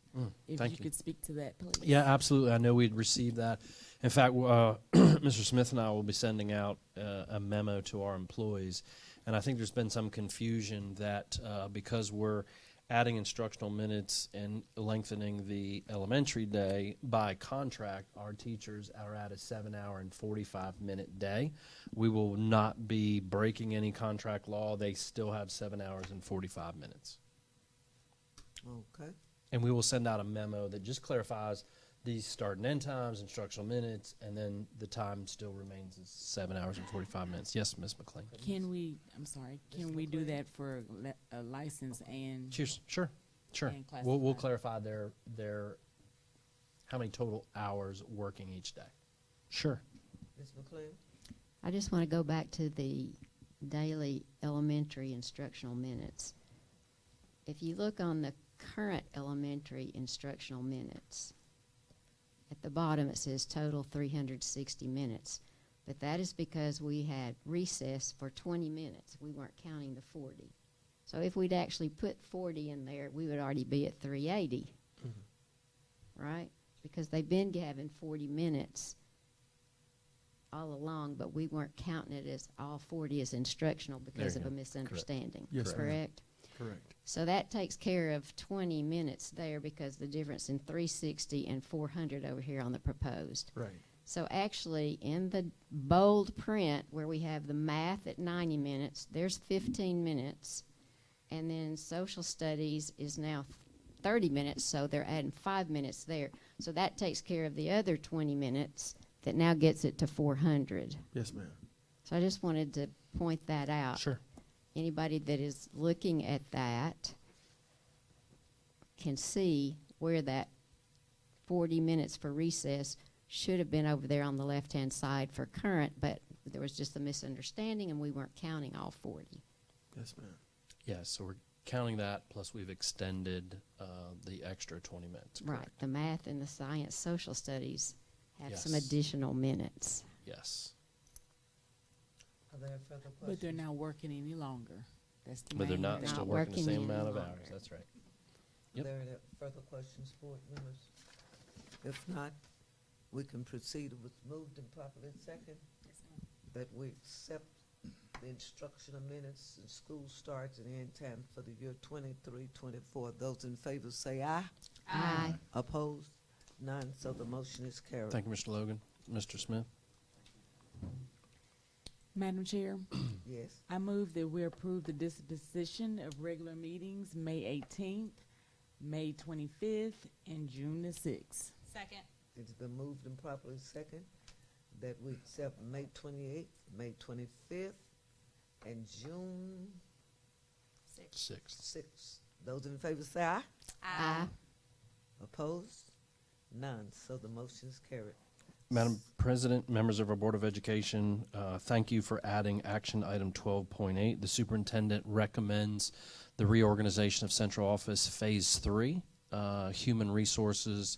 If thank you you. could speak to that, please. Yeah, absolutely. I know we'd received that. In fact, Mr. Smith and I will be sending out a memo to our employees. And I think there's been some confusion that because we're adding instructional minutes and lengthening the elementary day by contract, our teachers are at a 7-hour and 45-minute day. We will not be breaking any contract law. They still have 7 hours and 45 minutes. Okay. And we will send out a memo that just clarifies these start and end times, instructional minutes, and then the time still remains as 7 hours and 45 minutes. Yes, Ms. McLean. Can we, I'm sorry, can we do that for a license and? Cheers. Sure. And We'll classified? clarify their how many total hours working each day. Sure. Ms. McLean? I just want to go back to the daily elementary instructional minutes. If you look on the current elementary instructional minutes, at the bottom it says total 360 minutes. But that is because we had recess for 20 minutes. We weren't counting the 40. So if we'd actually put 40 in there, we would already be at 380, right? Because they've been having 40 minutes all along, but we weren't counting it as all 40 as instructional because of a misunderstanding. Yes, ma'am. Correct? Correct. So that takes care of 20 minutes there because the difference in 360 and 400 over here on the proposed. Right. So actually, in the bold print where we have the math at 90 minutes, there's 15 minutes. And then social studies is now 30 minutes, so they're adding 5 minutes there. So that takes care of the other 20 minutes that now gets it to 400. Yes, ma'am. So I just wanted to point that out. Sure. Anybody that is looking at that can see where that 40 minutes for recess should have been over there on the left-hand side for current, but there was just a misunderstanding and we weren't counting all 40. Yes, ma'am. Yes, so we're counting that, plus we've extended the extra 20 minutes. Right. Correct. The math and the science social studies have some Yes. additional minutes. Yes. Are there further questions? But they're not working any longer. That's the But they're main not thing. still Not working the working same any amount of longer. hours. That's right. Are Yep. there any further questions, board members? If not, we can proceed with moved and properly second that we accept the instructional minutes and school starts and end time for the year 23-24. Those in favor say aye. Aye. Opposed? None, so the motion is carried. Thank you, Mr. Logan. Mr. Smith? Madam Chair, Yes. I move that we approve the disposition of regular meetings May 18th, May 25th, and June the 6th. Second. It's been moved and properly second that we accept May 28th, May 25th, and June Six. 6th. Those in favor say aye. Aye. Opposed? None, so the motion is carried. Madam President, members of our Board of Education, thank you for adding action item 12.8. The superintendent recommends the reorganization of central office phase 3, human resources,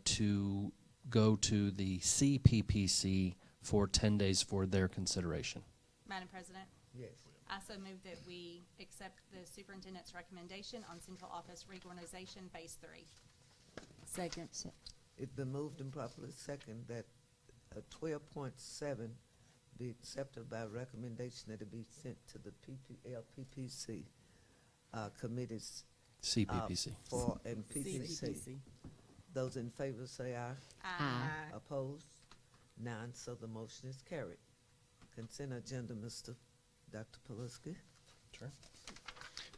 to go to the CPPC for 10 days for their consideration. Madam President, Yes. I so move that we accept the superintendent's recommendation on central office reorganization phase 3. Second. It's been moved and properly second that 12.7 be accepted by recommendation that it be sent to the LPPC committees CPPC. for and PPC. CPPC. Those in favor say aye. Aye. Opposed? None, so the motion is carried. Consent agenda, Dr. Paluski. Sure.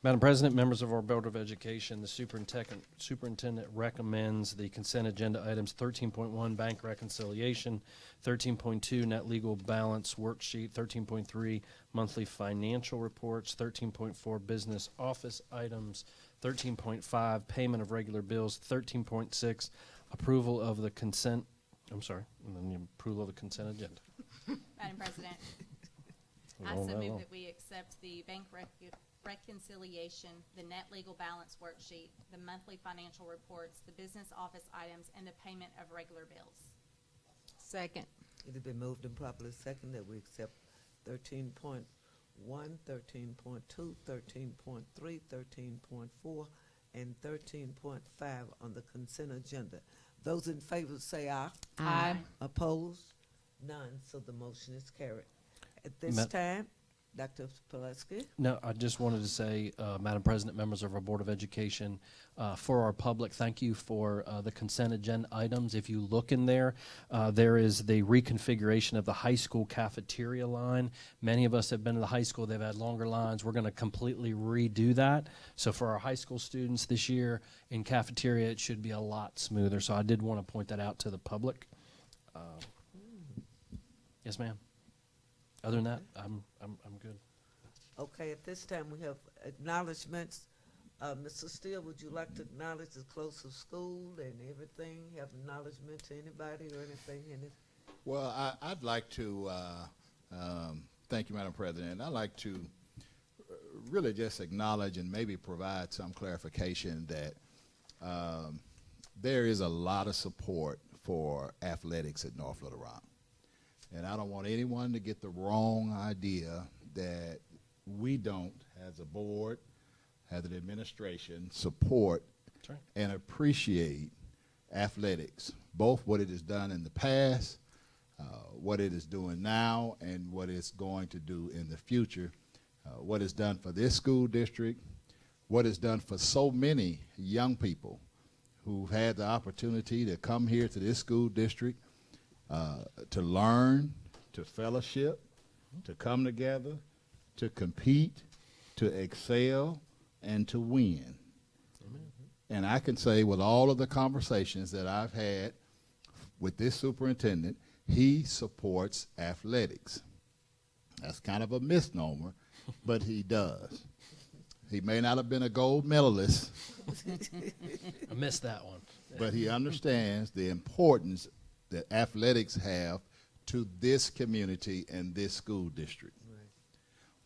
Madam President, members of our Board of Education, the superintendent recommends the consent agenda items 13.1 bank reconciliation, 13.2 net legal balance worksheet, 13.3 monthly financial reports, 13.4 business office items, 13.5 payment of regular bills, 13.6 approval of the consent, and then the approval of the consent agenda. Madam President, I Roll so that move along. that we accept the bank reconciliation, the net legal balance worksheet, the monthly financial reports, the business office items, and the payment of regular bills. Second. It has been moved and properly second that we accept 13.1 13.2, 13.3, 13.4, and 13.5 on the consent agenda. Those in favor say aye. Aye. Opposed? None, so the motion is carried. At this Ma- time, Dr. Pulaski. No, I just wanted to say, Madam President, members of our Board of Education, for our public, thank you for the consent agenda items. If you look in there, there is the reconfiguration of the high school cafeteria line. Many of us have been to the high school. They've had longer lines. We're going to completely redo that. So for our high school students this year in cafeteria, it should be a lot smoother. So I did want to point that out to the public. Yes, ma'am. Other than that, I'm good. Okay, at this time we have acknowledgements. Mr. Steele, would you like to acknowledge the close of school and everything? Have acknowledgement to anybody or anything in it? Well, I'd like to, thank you, Madam President. I'd like to really just acknowledge and maybe provide some clarification that there is a lot of support for athletics at North Little Rock. And I don't want anyone to get the wrong idea that we don't, as a board, as an administration, support and appreciate athletics, both what it has done in the past, what it is doing now, and what it's going to do in the future, what it's done for this school district, what it's done for so many young people who've had the opportunity to come here to this school district, to learn, to fellowship, to come together, to compete, to excel, and to win. And I can say with all of the conversations that I've had with this superintendent, he supports athletics. That's kind of a misnomer, but he does. He may not have been a gold medalist. I missed that one. But he understands the importance that athletics have to this community and this school district. Right.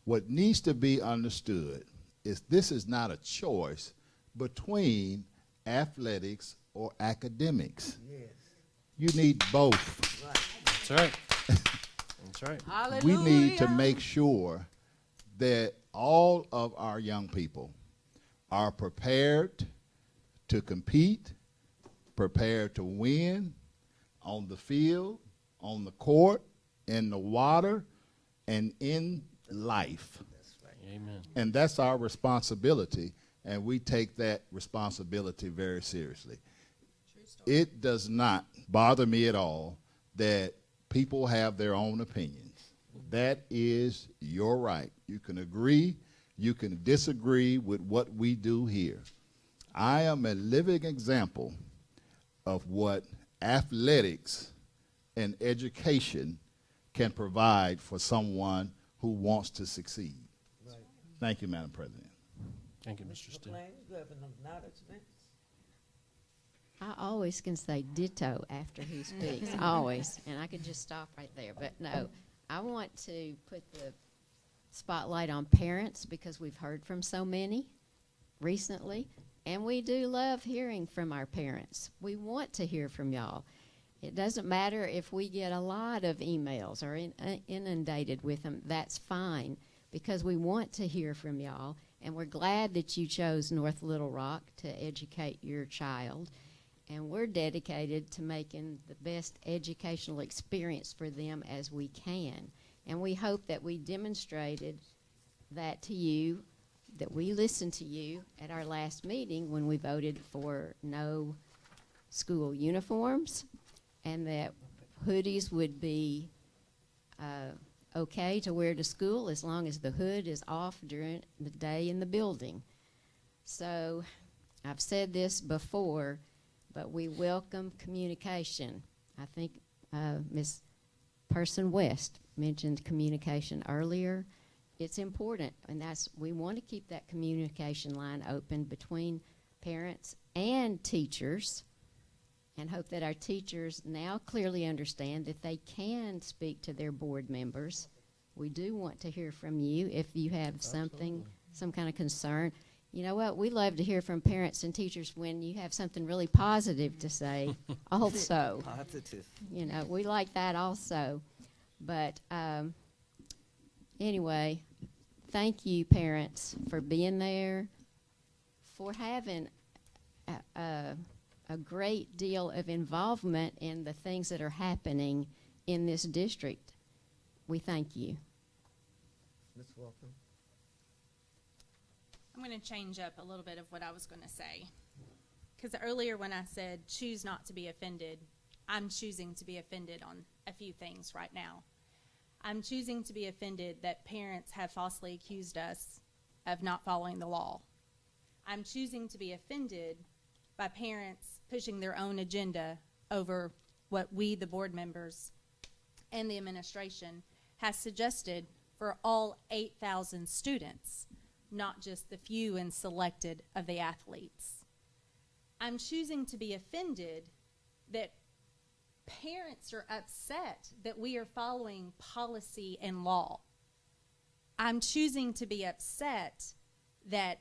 What needs to be understood is this is not a choice between athletics or academics. Yes. You need both. Right. That's right. That's right. Hallelujah. We need to make sure that all of our young people are prepared to compete, prepared to win, on the field, on the court, in the water, and in life. That's right. Amen. And that's our responsibility, and we take that responsibility very seriously. It does not bother me at all that people have their own opinions. That is your right. You can agree, you can disagree with what we do here. I am a living example of what athletics and education can provide for someone who wants to succeed. Right. Thank you, Madam President. Thank you, Mr. Steele. McLean, you have an acknowledgement? I always can say ditto after he speaks, always, and I could just stop right there. But no, I want to put the spotlight on parents because we've heard from so many recently, and we do love hearing from our parents. We want to hear from y'all. It doesn't matter if we get a lot of emails or inundated with them. That's fine because we want to hear from y'all, and we're glad that you chose North Little Rock to educate your child. And we're dedicated to making the best educational experience for them as we can. And we hope that we demonstrated that to you, that we listened to you at our last meeting when we voted for no school uniforms and that hoodies would be okay to wear to school as long as the hood is off during the day in the building. So I've said this before, but we welcome communication. I think Ms. Person West mentioned communication earlier. It's important, and we want to keep that communication line open between parents and teachers, and hope that our teachers now clearly understand that they can speak to their board members. We do want to hear from you if you have something, some kind of concern. You know what? We love to hear from parents and teachers when you have something really positive to say also. Positive. You know, we like that also. But anyway, thank you, parents, for being there, for having a great deal of involvement in the things that are happening in this district. We thank you. Ms. Walton. I'm going to change up a little bit of what I was going to say. Because earlier when I said choose not to be offended, I'm choosing to be offended on a few things right now. I'm choosing to be offended that parents have falsely accused us of not following the law. I'm choosing to be offended by parents pushing their own agenda over what we, the board members, and the administration has suggested for all 8,000 students, not just the few and selected of the athletes. I'm choosing to be offended that parents are upset that we are following policy and law. I'm choosing to be upset that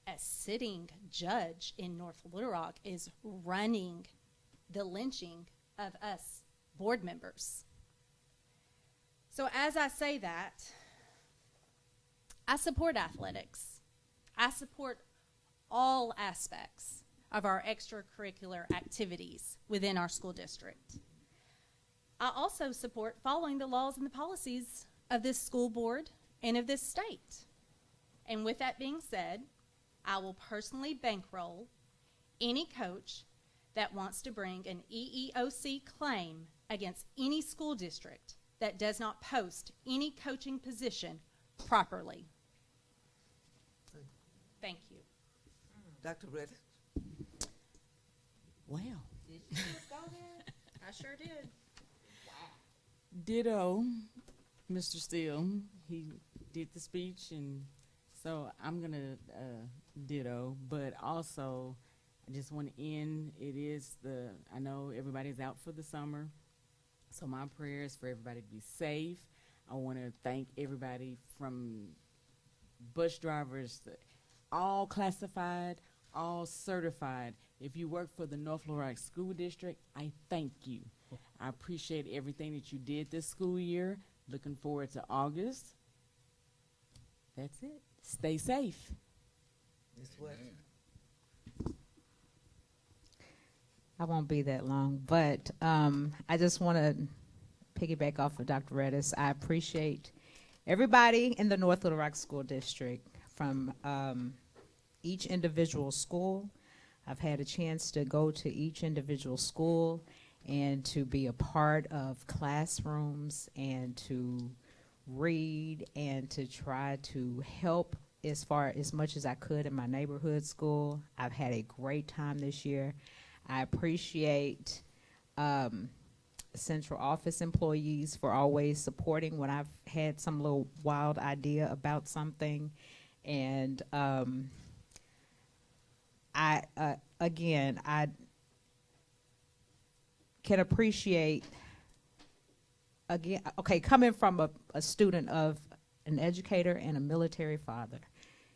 a sitting judge in North Little Rock is running the lynching of us board members. So as I say that, I support athletics. I support all aspects of our extracurricular activities within our school district. I also support following the laws and the policies of this school board and of this state. And with that being said, I will personally bankroll any coach that wants to bring an EEOC claim against any school district that does not post any coaching position properly. Thank you. Dr. Reddish. Well. Did you just go there? I sure did. Ditto, Mr. Steele. He did the speech, and so I'm going to ditto. But also, I just want to end. I know everybody's out for the summer, so my prayers for everybody to be safe. I want to thank everybody from bus drivers, all classified, all certified. If you work for the North Little Rock School District, I thank you. I appreciate everything that you did this school year. Looking forward to August. That's it. Stay safe. Ms. West. I won't be that long, but I just want to piggyback off of Dr. Redis. I appreciate everybody in the North Little Rock School District, from each individual school. I've had a chance to go to each individual school and to be a part of classrooms and to read and to try to help as much as I could in my neighborhood school. I've had a great time this year. I appreciate central office employees for always supporting when I've had some little wild idea about something. And I can appreciate, coming from a student of an educator and a military father.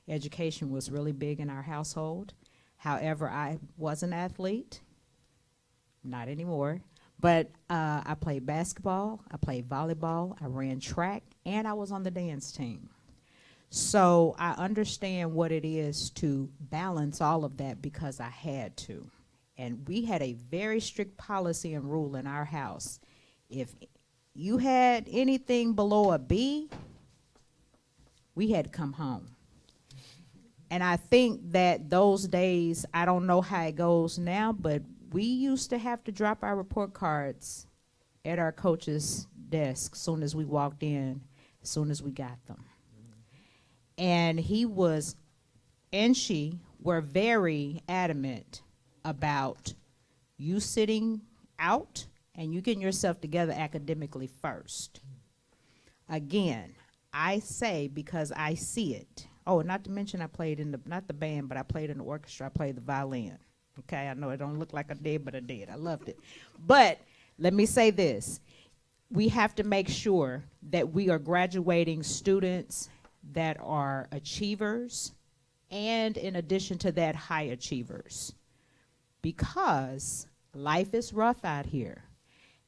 Education was really big in our household. However, I was an athlete, not anymore, but I played basketball, I played volleyball, I ran track, and I was on the dance team. So I understand what it is to balance all of that because I had to. And we had a very strict policy and rule in our house. If you had anything below a B, we had to come home. And I think that those days, I don't know how it goes now, but we used to have to drop our report cards at our coach's desk as soon as we walked in, as soon as we got them. And he was, and she were very adamant about you sitting out and you getting yourself together academically first. Again, I say because I see it. Oh, not to mention I played in not the band, but I played in the orchestra. I played the violin. Okay, I know it don't look like I did, but I did. I loved it. But let me say this. We have to make sure that we are graduating students that are achievers and, in addition to that, high achievers. Because life is rough out here.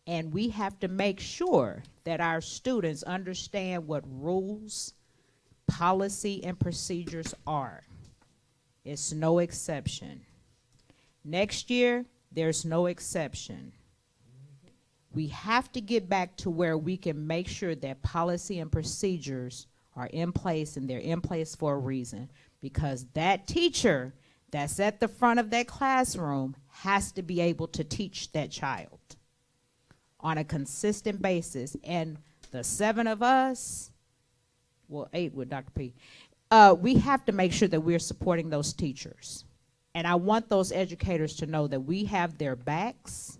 And we have to make sure that our students understand what rules policy and procedures are. It's no exception. Next year, there's no exception. We have to get back to where we can make sure that policy and procedures are in place, and they're in place for a reason, because that teacher that's at the front of that classroom has to be able to teach that child on a consistent basis. And the 7 of us, well, 8 with Dr. P, we have to make sure that we're supporting those teachers. And I want those educators to know that we have their backs.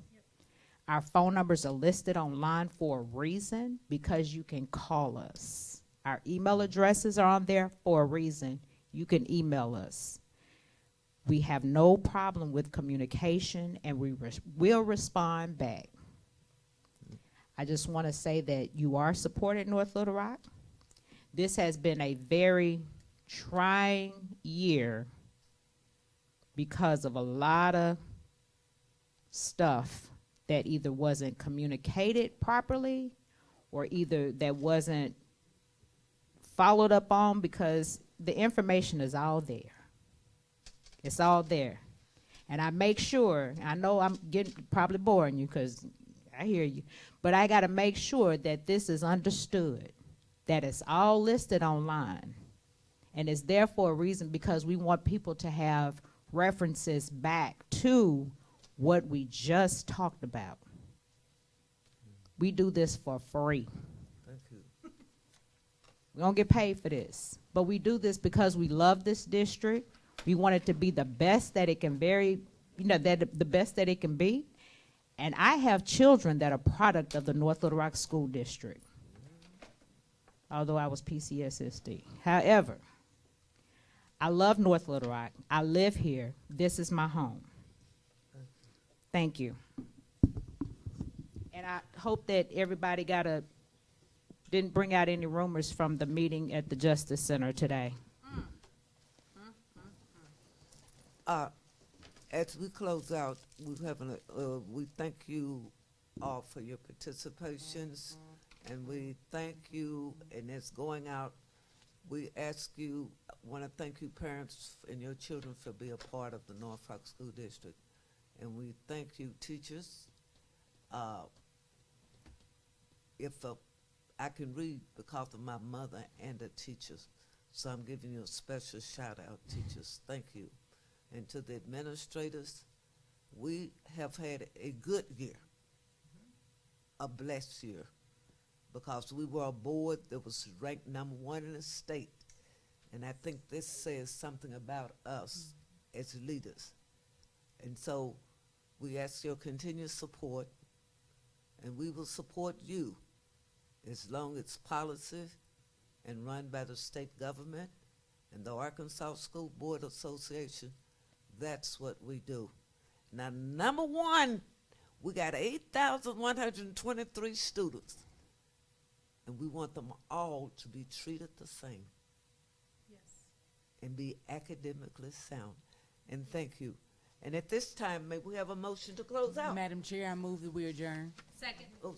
Our phone numbers are listed online for a reason, because you can call us. Our email addresses are on there for a reason. You can email us. We have no problem with communication, and we will respond back. I just want to say that you are supported, North Little Rock. This has been a very trying year because of a lot of stuff that either wasn't communicated properly or either that wasn't followed up on, because the information is all there. It's all there. And I make sure, I know I'm probably boring you because I hear you, but I got to make sure that this is understood, that it's all listed online. And it's there for a reason, because we want people to have references back to what we just talked about. We do this for free. Thank you. We don't get paid for this, but we do this because we love this district. We want it to be the best that it can the best that it can be. And I have children that are product of the North Little Rock School District, although I was PCSSD. However, I love North Little Rock. I live here. This is my home. Thank you. And I hope that everybody didn't bring out any rumors from the meeting at the Justice Center today. As we close out, we thank you all for your participations, and we thank you, and it's going out. We want to thank you parents and your children for being a part of the Norfolk School District. And we thank you teachers. I can read because of my mother and the teachers, so I'm giving you a special shout out, teachers. Thank you. And to the administrators, we have had a good year, a blessed year, because we were a board that was ranked #1 in the state. And I think this says something about us as leaders. And so we ask your continued support, and we will support you as long as policy and run by the state government and the Arkansas School Board Association. That's what we do. Now, #1, we got 8,123 students, and we want them all to be treated the same. Yes. And be academically sound. And thank you. And at this time, may we have a motion to close out? Madam Chair, I move that we adjourn. Second. Oh,